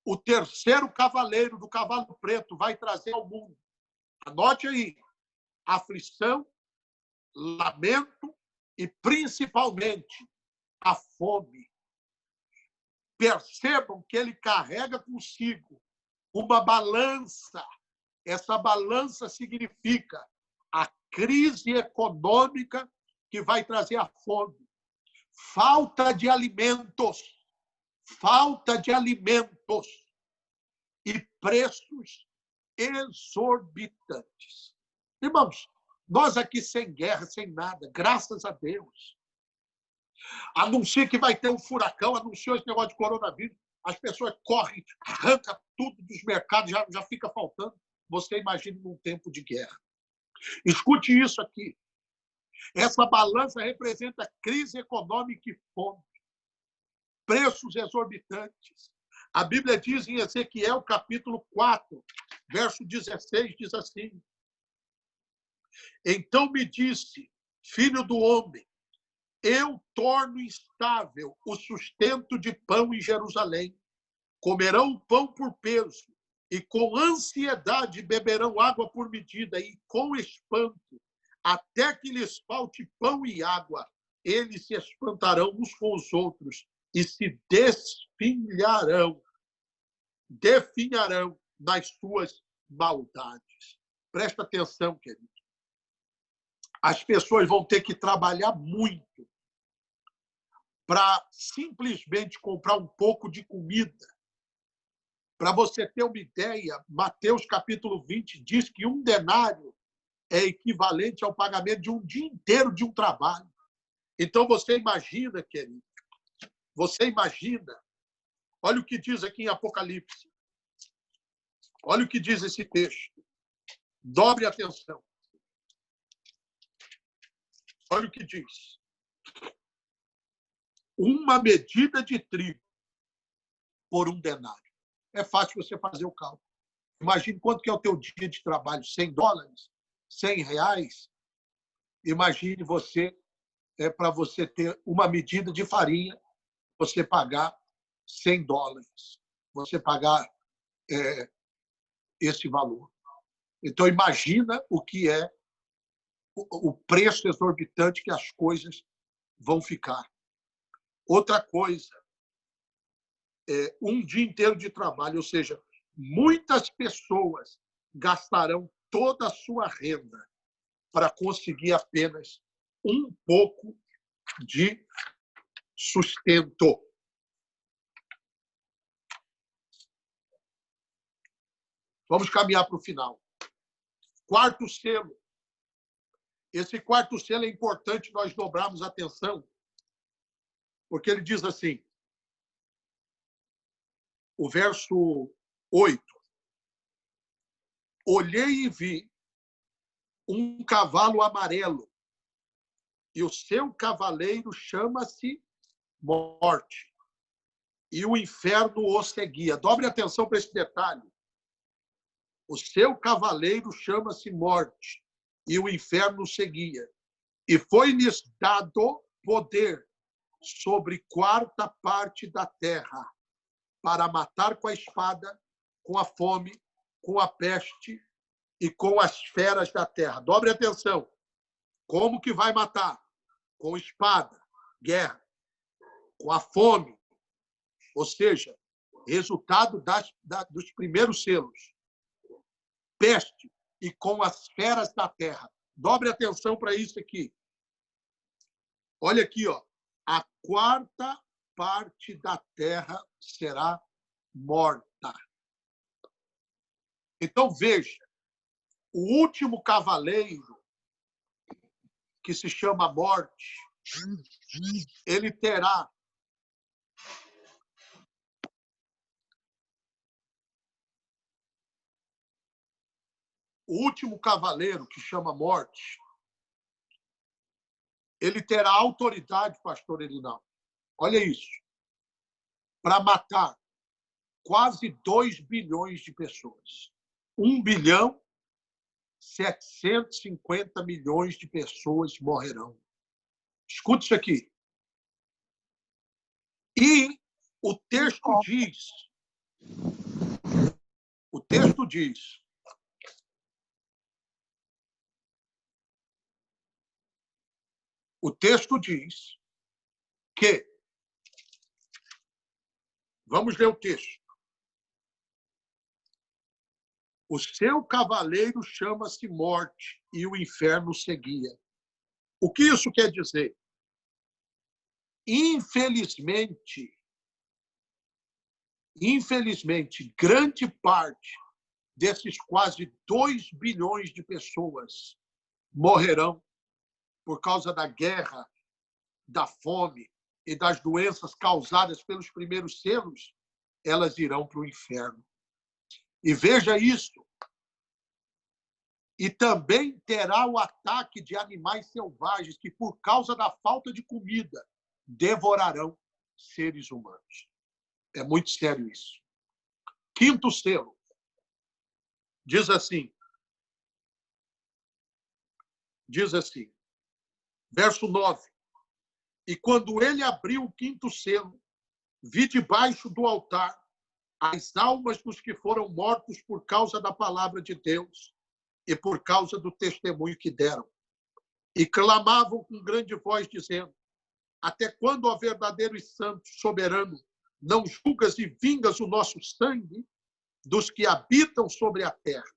o terceiro cavaleiro do cavalo preto vai trazer ao mundo. Anote aí: aflição, lamento e, principalmente, a fome. Percebam que ele carrega consigo uma balança. Essa balança significa a crise econômica que vai trazer a fome. Falta de alimentos e preços exorbitantes. Irmãos, nós aqui sem guerra, sem nada, graças a Deus. Anuncia que vai ter um furacão, anunciou esse negócio de coronavírus, as pessoas correm, arrancam tudo dos mercados, já fica faltando. Você imagina num tempo de guerra. Escute isso aqui. Essa balança representa crise econômica e fome. Preços exorbitantes. A Bíblia diz em Ezequiel, capítulo 4, verso 16, diz assim: então me disse, filho do homem, eu torno instável o sustento de pão em Jerusalém. Comerão pão por peso, e com ansiedade beberão água por medida, e com espanto, até que lhes falte pão e água, eles se espantarão uns com os outros e se definharão nas suas maldades. Presta atenção, querido. As pessoas vão ter que trabalhar muito para simplesmente comprar um pouco de comida. Para você ter uma ideia, Mateus capítulo 20 diz que 1 denário é equivalente ao pagamento de um dia inteiro de um trabalho. Então, você imagina, querido, olha o que diz aqui em Apocalipse. Olha o que diz esse texto. Dobre atenção. Olha o que diz. Uma medida de trigo por 1 denário. É fácil você fazer o cálculo. Imagine quanto que é o teu dia de trabalho, $100, R$100. Imagine você, para você ter uma medida de farinha, você pagar $100. Você pagar esse valor. Então, imagina o que é o preço exorbitante que as coisas vão ficar. Outra coisa, um dia inteiro de trabalho, ou seja, muitas pessoas gastarão toda a sua renda para conseguir apenas um pouco de sustento. Vamos caminhar para o final. Quarto selo. Esse quarto selo é importante nós dobrarmos a atenção, porque ele diz assim: o verso 8. Olhei e vi um cavalo amarelo, e o seu cavaleiro chama-se Morte, e o inferno o seguia. Dobre atenção para esse detalhe. O seu cavaleiro chama-se Morte, e o inferno o seguia. E foi-lhes dado poder sobre quarta parte da terra, para matar com a espada, com a fome, com a peste e com as feras da terra. Dobre atenção. Como que vai matar? Com espada, guerra, com a fome, ou seja, resultado dos primeiros selos, peste e com as feras da terra. Dobre atenção para isso aqui. Olha aqui, ó. A quarta parte da terra será morta. Então, veja, o último cavaleiro, que se chama Morte, ele terá o último cavaleiro, que chama Morte, ele terá autoridade, pastor Elinaldo, olha isso, para matar quase 2 bilhões de pessoas. 1 bilhão 750 milhões de pessoas morrerão. Escute isso aqui. E o texto diz, que, vamos ler o texto. O seu cavaleiro chama-se Morte, e o inferno seguia. O que isso quer dizer? Infelizmente, grande parte desses quase 2 bilhões de pessoas morrerão por causa da guerra, da fome e das doenças causadas pelos primeiros selos, elas irão para o inferno. E veja isso. E também terá o ataque de animais selvagens que, por causa da falta de comida, devorarão seres humanos. É muito sério isso. Quinto selo. Diz assim, verso 9. E quando ele abriu o quinto selo, vi debaixo do altar as almas dos que foram mortos por causa da palavra de Deus e por causa do testemunho que deram. E clamavam com grande voz, dizendo: até quando, ó verdadeiro e santo, soberano, não julgas e vingas o nosso sangue dos que habitam sobre a terra?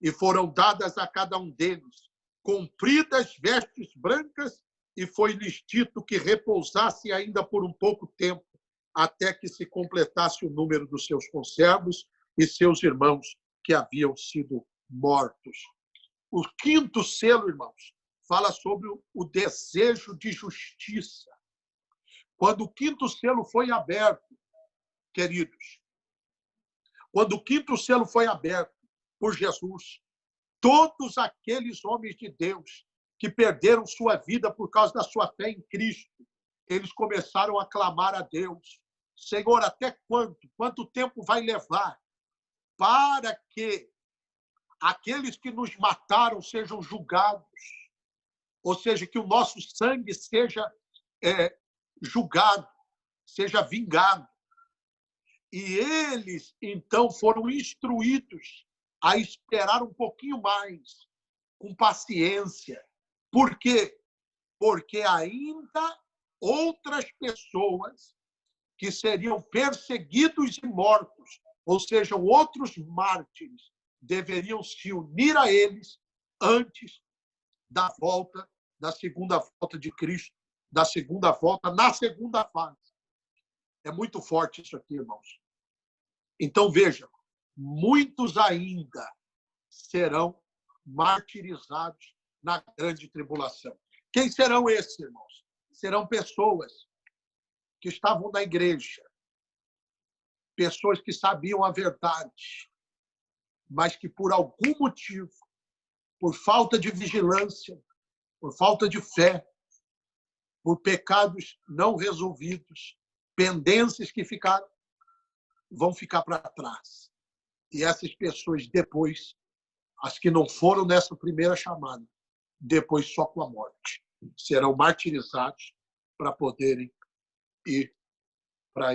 E foram dadas a cada um deles compridas vestes brancas, e foi-lhes dito que repousasse ainda por um pouco tempo, até que se completasse o número dos seus conservos e seus irmãos que haviam sido mortos. O quinto selo, irmãos, fala sobre o desejo de justiça. Quando o quinto selo foi aberto, queridos, quando o quinto selo foi aberto por Jesus, todos aqueles homens de Deus que perderam sua vida por causa da sua fé em Cristo, eles começaram a clamar a Deus: Senhor, até quanto? Quanto tempo vai levar para que aqueles que nos mataram sejam julgados? Ou seja, que o nosso sangue seja julgado, seja vingado. E eles, então, foram instruídos a esperar um pouquinho mais, com paciência. Por quê? Porque ainda outras pessoas que seriam perseguidos e mortos, ou seja, outros mártires, deveriam se unir a eles antes da volta, da segunda volta de Cristo, da segunda volta, na segunda fase. É muito forte isso aqui, irmãos. Então, vejam, muitos ainda serão martirizados na grande tribulação. Quem serão esses, irmãos? Serão pessoas que estavam na igreja, pessoas que sabiam a verdade, mas que por algum motivo, por falta de vigilância, por falta de fé, por pecados não resolvidos, pendências que ficaram, vão ficar para trás. E essas pessoas depois, as que não foram nessa primeira chamada, depois só com a morte, serão martirizados para poderem ir para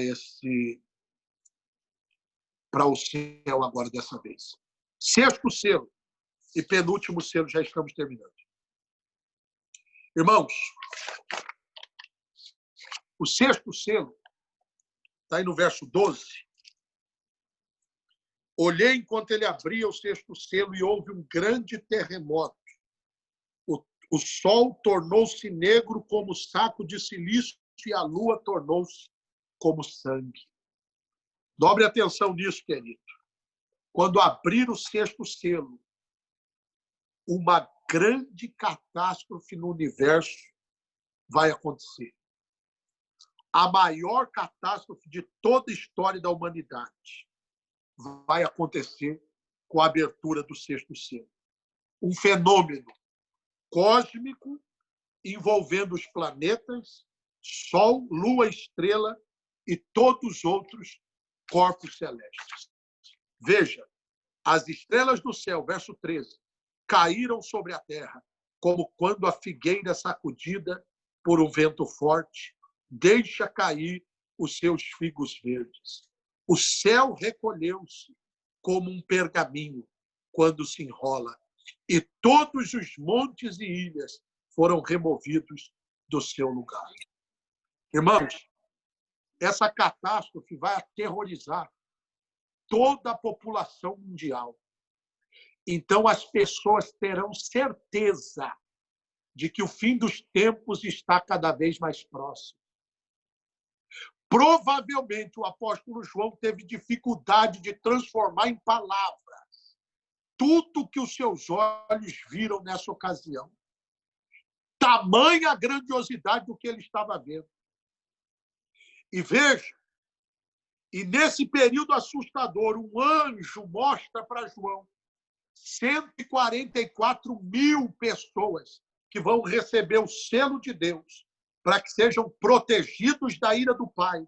o céu agora dessa vez. Sexto selo e penúltimo selo, já estamos terminando. Irmãos, o sexto selo está aí no verso 12. Olhei enquanto ele abria o sexto selo e houve um grande terremoto. O sol tornou-se negro como saco de silício e a lua tornou-se como sangue. Dobre atenção nisso, querido. Quando abrir o sexto selo, uma grande catástrofe no universo vai acontecer. A maior catástrofe de toda a história da humanidade vai acontecer com a abertura do sexto selo. Um fenômeno cósmico envolvendo os planetas, Sol, Lua, Estrela e todos os outros corpos celestes. Veja, as estrelas do céu, verso 13, caíram sobre a terra, como quando a figueira sacudida por um vento forte deixa cair os seus figos verdes. O céu recolheu-se como um pergaminho quando se enrola, e todos os montes e ilhas foram removidos do seu lugar. Irmãos, essa catástrofe vai aterrorizar toda a população mundial. Então, as pessoas terão certeza de que o fim dos tempos está cada vez mais próximo. Provavelmente, o apóstolo João teve dificuldade de transformar em palavras tudo que os seus olhos viram nessa ocasião. Tamanha a grandiosidade do que ele estava vendo. E veja, e nesse período assustador, um anjo mostra para João 144 mil pessoas que vão receber o selo de Deus para que sejam protegidos da ira do Pai.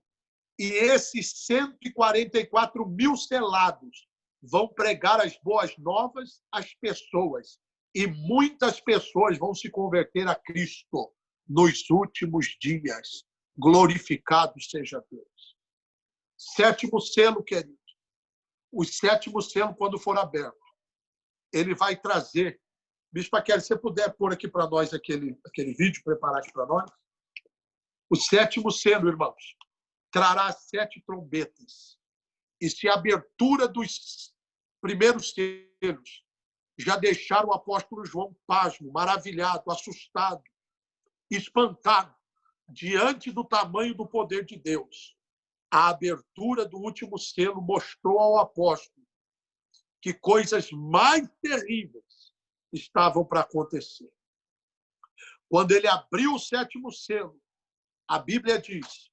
E esses 144 mil selados vão pregar as boas novas às pessoas. E muitas pessoas vão se converter a Cristo nos últimos dias. Glorificado seja Deus. Sétimo selo, querido. O sétimo selo, quando for aberto, ele vai trazer... Bispo Kelly, se você puder pôr aqui para nós aquele vídeo, preparar aqui para nós. O sétimo selo, irmãos, trará 7 trombetas. E se a abertura dos primeiros selos já deixaram o apóstolo João pasmo, maravilhado, assustado, espantado, diante do tamanho do poder de Deus, a abertura do último selo mostrou ao apóstolo que coisas mais terríveis estavam para acontecer. Quando ele abriu o sétimo selo, a Bíblia diz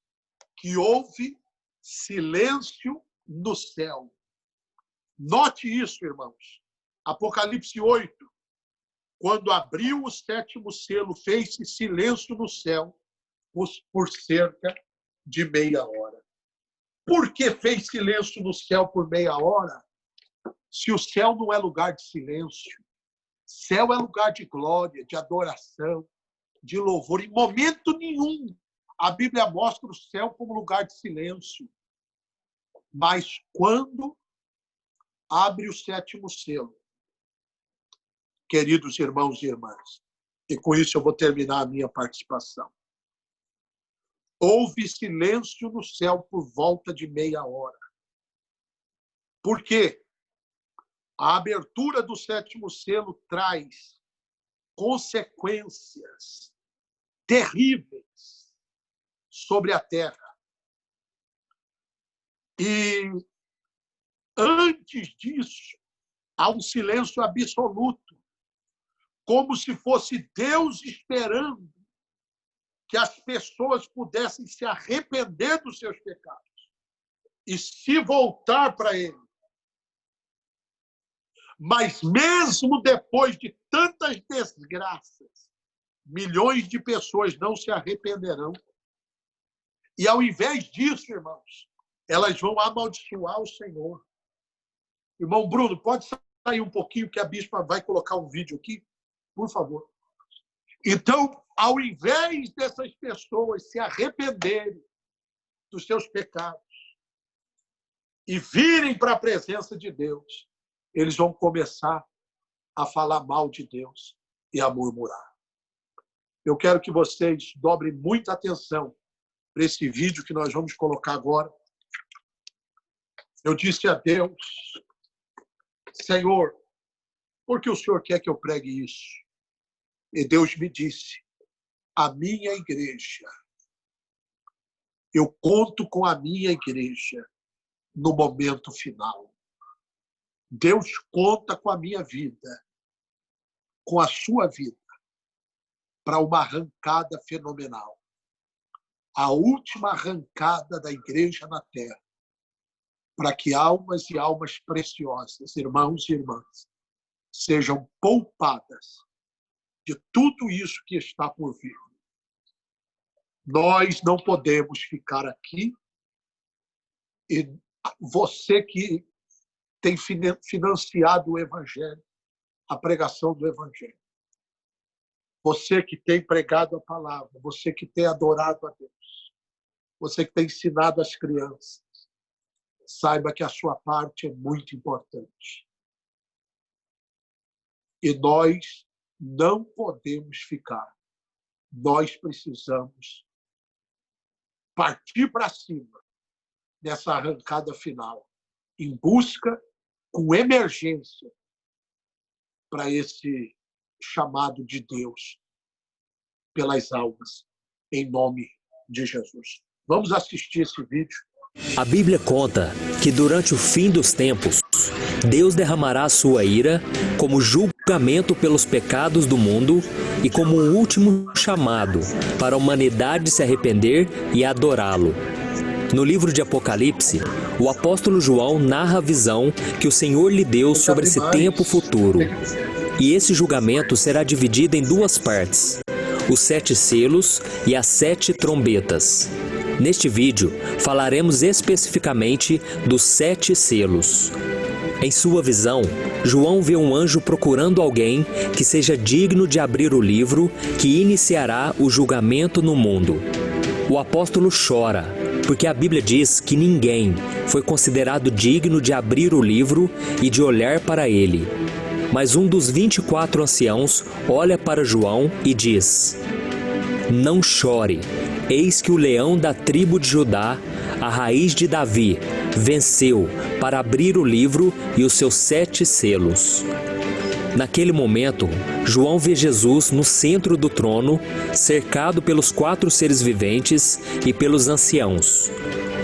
que houve silêncio no céu. Note isso, irmãos. Apocalipse 8, quando abriu o sétimo selo, fez-se silêncio no céu por cerca de meia hora. Por que fez silêncio no céu por meia hora? Se o céu não é lugar de silêncio, céu é lugar de glória, de adoração, de louvor. Em momento nenhum a Bíblia mostra o céu como lugar de silêncio. Mas quando abre o sétimo selo, queridos irmãos e irmãs, e com isso eu vou terminar a minha participação, houve silêncio no céu por volta de meia hora. Por quê? A abertura do sétimo selo traz consequências terríveis sobre a terra. E antes disso, há um silêncio absoluto, como se fosse Deus esperando que as pessoas pudessem se arrepender dos seus pecados e se voltar para ele. Mas mesmo depois de tantas desgraças, milhões de pessoas não se arrependerão. E ao invés disso, irmãos, elas vão amaldiçoar o Senhor. Irmão Bruno, pode sair um pouquinho que a bispa vai colocar um vídeo aqui? Por favor. Então, ao invés dessas pessoas se arrependerem dos seus pecados e virem para a presença de Deus, eles vão começar a falar mal de Deus e a murmurar. Eu quero que vocês dobrem muita atenção para esse vídeo que nós vamos colocar agora. Eu disse a Deus, Senhor, por que o Senhor quer que eu pregue isso? E Deus me disse, a minha igreja, eu conto com a minha igreja no momento final. Deus conta com a minha vida, com a sua vida, para uma arrancada fenomenal. A última arrancada da igreja na terra, para que almas e almas preciosas, irmãos e irmãs, sejam poupadas de tudo isso que está por vir. Nós não podemos ficar aqui e você que tem financiado o Evangelho, a pregação do Evangelho, você que tem pregado a palavra, você que tem adorado a Deus, você que tem ensinado as crianças, saiba que a sua parte é muito importante. E nós não podemos ficar. Nós precisamos partir para cima nessa arrancada final, em busca, com emergência, para esse chamado de Deus pelas almas, em nome de Jesus. Vamos assistir esse vídeo. A Bíblia conta que durante o fim dos tempos, Deus derramará a sua ira como julgamento pelos pecados do mundo e como um último chamado para a humanidade se arrepender e adorá-lo. No livro de Apocalipse, o apóstolo João narra a visão que o Senhor lhe deu sobre esse tempo futuro. E esse julgamento será dividido em duas partes: os 7 selos e as 7 trombetas. Neste vídeo, falaremos especificamente dos 7 selos. Em sua visão, João vê um anjo procurando alguém que seja digno de abrir o livro que iniciará o julgamento no mundo. O apóstolo chora, porque a Bíblia diz que ninguém foi considerado digno de abrir o livro e de olhar para ele. Mas um dos 24 anciãos olha para João e diz: "Não chore. Eis que o leão da tribo de Judá, a raiz de Davi, venceu para abrir o livro e os seus 7 selos." Naquele momento, João vê Jesus no centro do trono, cercado pelos 4 seres viventes e pelos anciãos.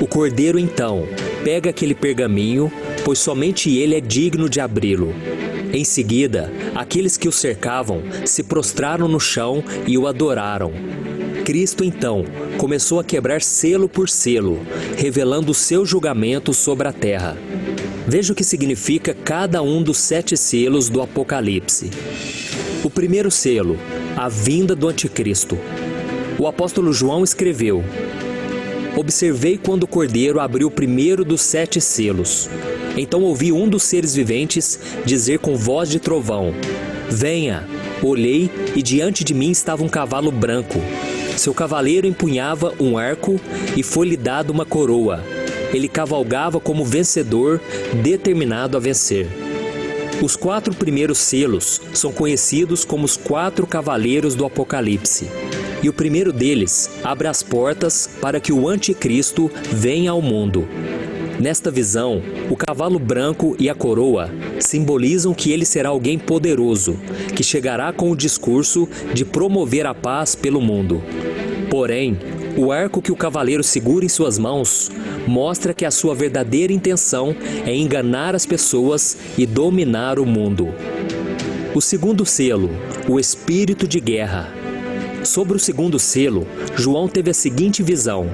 O cordeiro, então, pega aquele pergaminho, pois somente ele é digno de abri-lo. Em seguida, aqueles que o cercavam se prostraram no chão e o adoraram. Cristo, então, começou a quebrar selo por selo, revelando o seu julgamento sobre a terra. Veja o que significa cada um dos 7 selos do Apocalipse. O primeiro selo, a vinda do Anticristo. O apóstolo João escreveu: "Observei quando o cordeiro abriu o primeiro dos 7 selos. Então ouvi um dos seres viventes dizer com voz de trovão: Venha! Olhei e diante de mim estava um cavalo branco. Seu cavaleiro empunhava um arco e foi-lhe dado uma coroa. Ele cavalgava como vencedor, determinado a vencer." Os 4 primeiros selos são conhecidos como os 4 cavaleiros do Apocalipse. E o primeiro deles abre as portas para que o Anticristo venha ao mundo. Nesta visão, o cavalo branco e a coroa simbolizam que ele será alguém poderoso, que chegará com o discurso de promover a paz pelo mundo. Porém, o arco que o cavaleiro segura em suas mãos mostra que a sua verdadeira intenção é enganar as pessoas e dominar o mundo. O segundo selo, o espírito de guerra. Sobre o segundo selo, João teve a seguinte visão: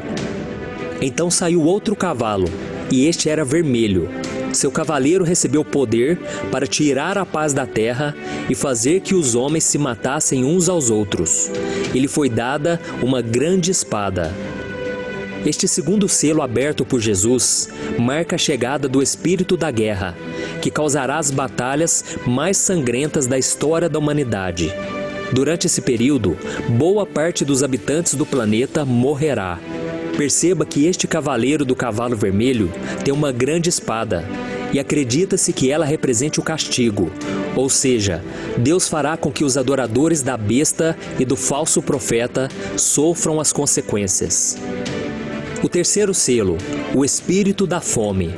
Então saiu outro cavalo, e este era vermelho. Seu cavaleiro recebeu poder para tirar a paz da terra e fazer que os homens se matassem uns aos outros. Ele foi dada uma grande espada. Este segundo selo aberto por Jesus marca a chegada do espírito da guerra, que causará as batalhas mais sangrentas da história da humanidade. Durante esse período, boa parte dos habitantes do planeta morrerá. Perceba que este cavaleiro do cavalo vermelho tem uma grande espada, e acredita-se que ela represente o castigo, ou seja, Deus fará com que os adoradores da besta e do falso profeta sofram as consequências. O terceiro selo, o espírito da fome.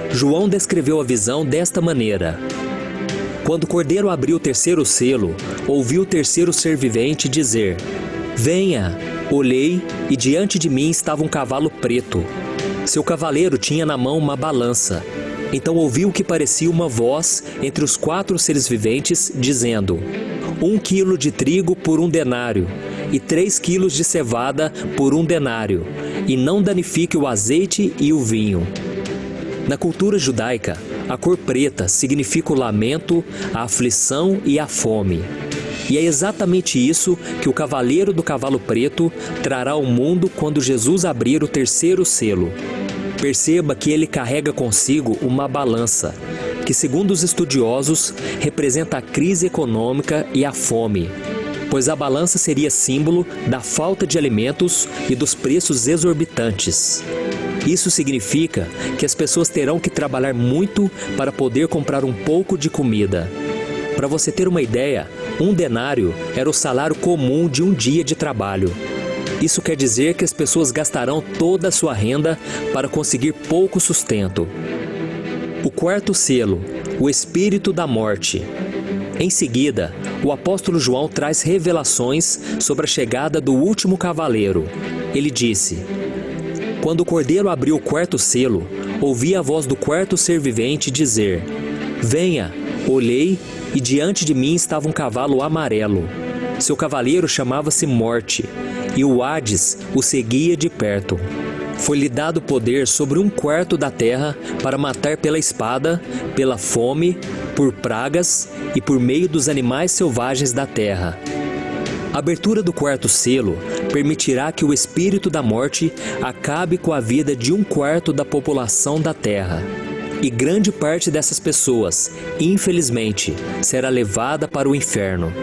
João descreveu a visão desta maneira: quando o cordeiro abriu o terceiro selo, ouvi o terceiro ser vivente dizer: venha! Olhei, e diante de mim estava um cavalo preto. Seu cavaleiro tinha na mão uma balança. Então ouvi o que parecia uma voz entre os 4 seres viventes, dizendo: 1 quilo de trigo por 1 denário, e 3 quilos de cevada por 1 denário, e não danifique o azeite e o vinho. Na cultura judaica, a cor preta significa o lamento, a aflição e a fome. E é exatamente isso que o cavaleiro do cavalo preto trará ao mundo quando Jesus abrir o terceiro selo. Perceba que ele carrega consigo uma balança, que, segundo os estudiosos, representa a crise econômica e a fome, pois a balança seria símbolo da falta de alimentos e dos preços exorbitantes. Isso significa que as pessoas terão que trabalhar muito para poder comprar um pouco de comida. Para você ter uma ideia, 1 denário era o salário comum de um dia de trabalho. Isso quer dizer que as pessoas gastarão toda a sua renda para conseguir pouco sustento. O quarto selo, o espírito da morte. Em seguida, o apóstolo João traz revelações sobre a chegada do último cavaleiro. Ele disse: quando o cordeiro abriu o quarto selo, ouvi a voz do quarto ser vivente dizer: venha! Olhei, e diante de mim estava um cavalo amarelo. Seu cavaleiro chamava-se Morte, e o Hades o seguia de perto. Foi-lhe dado poder sobre 1/4 da terra para matar pela espada, pela fome, por pragas e por meio dos animais selvagens da terra. A abertura do quarto selo permitirá que o espírito da morte acabe com a vida de 1/4 da população da terra. E grande parte dessas pessoas, infelizmente, será levada para o inferno.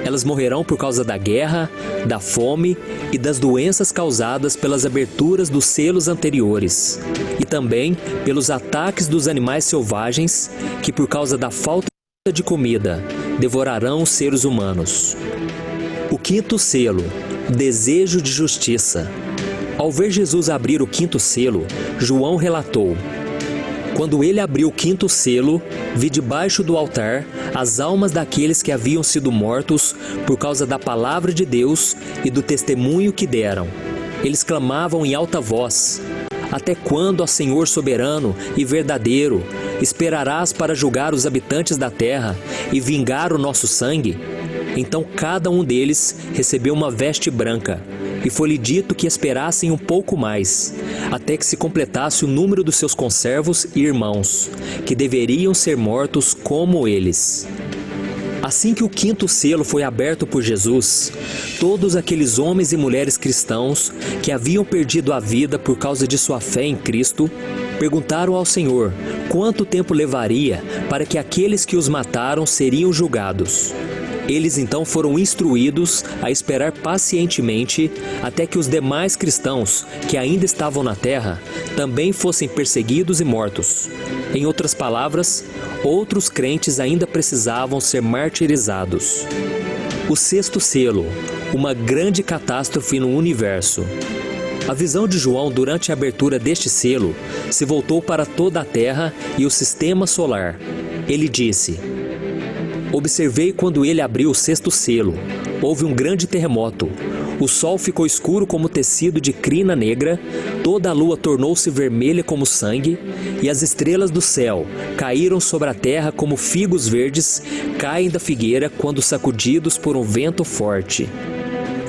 Elas morrerão por causa da guerra, da fome e das doenças causadas pelas aberturas dos selos anteriores, e também pelos ataques dos animais selvagens que, por causa da falta de comida, devorarão os seres humanos. O quinto selo, desejo de justiça. Ao ver Jesus abrir o quinto selo, João relatou: quando ele abriu o quinto selo, vi debaixo do altar as almas daqueles que haviam sido mortos por causa da palavra de Deus e do testemunho que deram. Eles clamavam em alta voz: até quando, ó Senhor soberano e verdadeiro, esperarás para julgar os habitantes da terra e vingar o nosso sangue? Então cada um deles recebeu uma veste branca, e foi-lhe dito que esperassem um pouco mais, até que se completasse o número dos seus conservos e irmãos, que deveriam ser mortos como eles. Assim que o quinto selo foi aberto por Jesus, todos aqueles homens e mulheres cristãos que haviam perdido a vida por causa de sua fé em Cristo, perguntaram ao Senhor quanto tempo levaria para que aqueles que os mataram seriam julgados. Eles então foram instruídos a esperar pacientemente até que os demais cristãos que ainda estavam na terra também fossem perseguidos e mortos. Em outras palavras, outros crentes ainda precisavam ser martirizados. O sexto selo, uma grande catástrofe no universo. A visão de João durante a abertura deste selo se voltou para toda a Terra e o sistema solar. Ele disse: observei quando ele abriu o sexto selo. Houve um grande terremoto. O sol ficou escuro como tecido de crina negra, toda a lua tornou-se vermelha como sangue, e as estrelas do céu caíram sobre a terra como figos verdes caem da figueira quando sacudidos por um vento forte.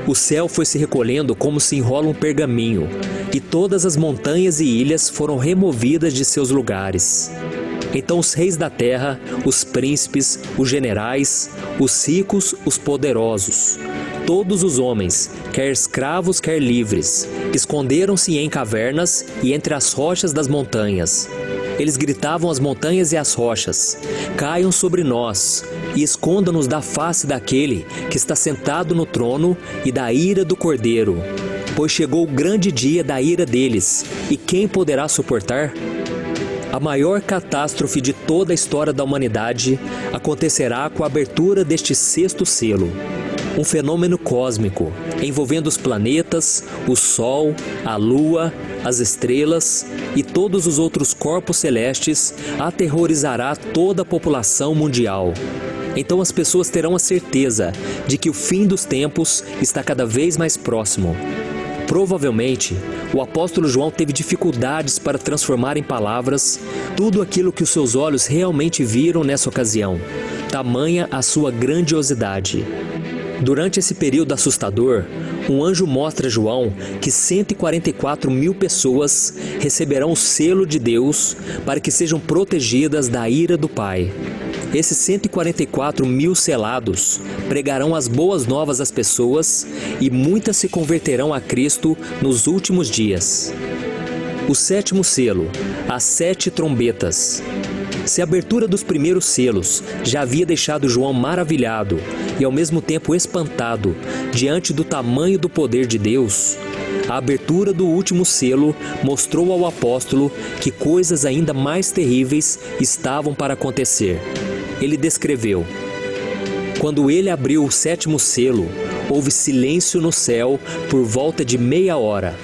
O céu foi se recolhendo como se enrola um pergaminho, e todas as montanhas e ilhas foram removidas de seus lugares. Então os reis da terra, os príncipes, os generais, os ricos, os poderosos, todos os homens, quer escravos, quer livres, esconderam-se em cavernas e entre as rochas das montanhas. Eles gritavam às montanhas e às rochas: caiam sobre nós e esconda-nos da face daquele que está sentado no trono e da ira do Cordeiro. Pois chegou o grande dia da ira deles, e quem poderá suportar? A maior catástrofe de toda a história da humanidade acontecerá com a abertura deste sexto selo. Um fenômeno cósmico, envolvendo os planetas, o Sol, a Lua, as estrelas e todos os outros corpos celestes, aterrorizará toda a população mundial. Então as pessoas terão a certeza de que o fim dos tempos está cada vez mais próximo. Provavelmente, o apóstolo João teve dificuldades para transformar em palavras tudo aquilo que os seus olhos realmente viram nessa ocasião, tamanha a sua grandiosidade. Durante esse período assustador, um anjo mostra a João que 144 mil pessoas receberão o selo de Deus para que sejam protegidas da ira do Pai. Esses 144 mil selados pregarão as boas novas às pessoas e muitas se converterão a Cristo nos últimos dias. O sétimo selo, as 7 trombetas. Se a abertura dos primeiros selos já havia deixado João maravilhado e ao mesmo tempo espantado diante do tamanho do poder de Deus, a abertura do último selo mostrou ao apóstolo que coisas ainda mais terríveis estavam para acontecer. Ele descreveu: quando ele abriu o sétimo selo, houve silêncio no céu por volta de meia hora.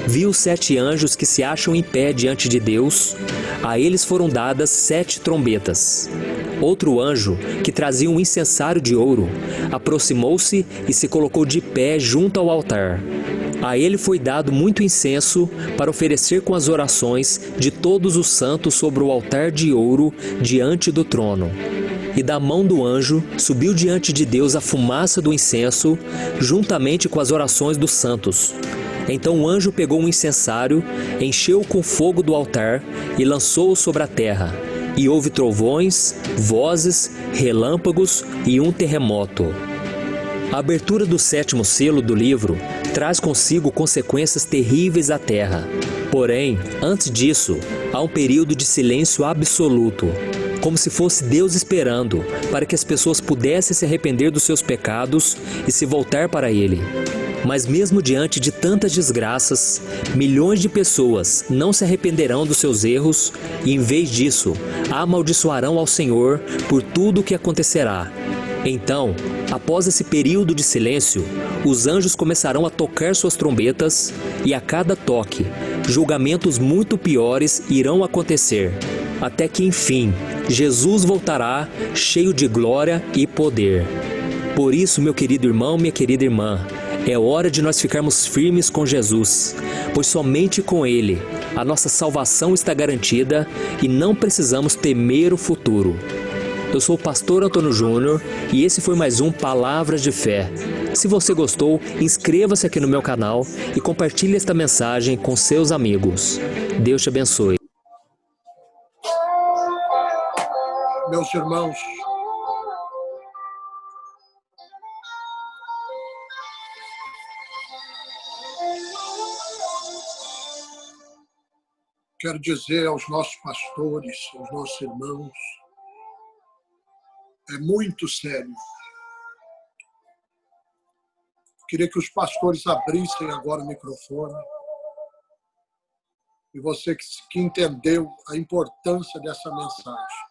Vi os 7 anjos que se acham em pé diante de Deus. A eles foram dadas 7 trombetas. Outro anjo, que trazia um incensário de ouro, aproximou-se e se colocou de pé junto ao altar. A ele foi dado muito incenso para oferecer com as orações de todos os santos sobre o altar de ouro diante do trono. E da mão do anjo subiu diante de Deus a fumaça do incenso, juntamente com as orações dos santos. Então o anjo pegou um incensário, encheu-o com fogo do altar e lançou-o sobre a terra. E houve trovões, vozes, relâmpagos e um terremoto. A abertura do sétimo selo do livro traz consigo consequências terríveis à terra. Porém, antes disso, há um período de silêncio absoluto, como se fosse Deus esperando para que as pessoas pudessem se arrepender dos seus pecados e se voltar para Ele. Mas mesmo diante de tantas desgraças, milhões de pessoas não se arrependerão dos seus erros e, em vez disso, amaldiçoarão ao Senhor por tudo o que acontecerá. Então, após esse período de silêncio, os anjos começarão a tocar suas trombetas e a cada toque, julgamentos muito piores irão acontecer, até que, enfim, Jesus voltará cheio de glória e poder. Por isso, meu querido irmão, minha querida irmã, é hora de nós ficarmos firmes com Jesus, pois somente com Ele a nossa salvação está garantida e não precisamos temer o futuro. Eu sou o pastor Antônio Júnior e esse foi mais um Palavras de Fé. Se você gostou, inscreva-se aqui no meu canal e compartilhe esta mensagem com seus amigos. Deus te abençoe. Meus irmãos, quero dizer aos nossos pastores, aos nossos irmãos, é muito sério. Queria que os pastores abrissem agora o microfone. E você que entendeu a importância dessa mensagem.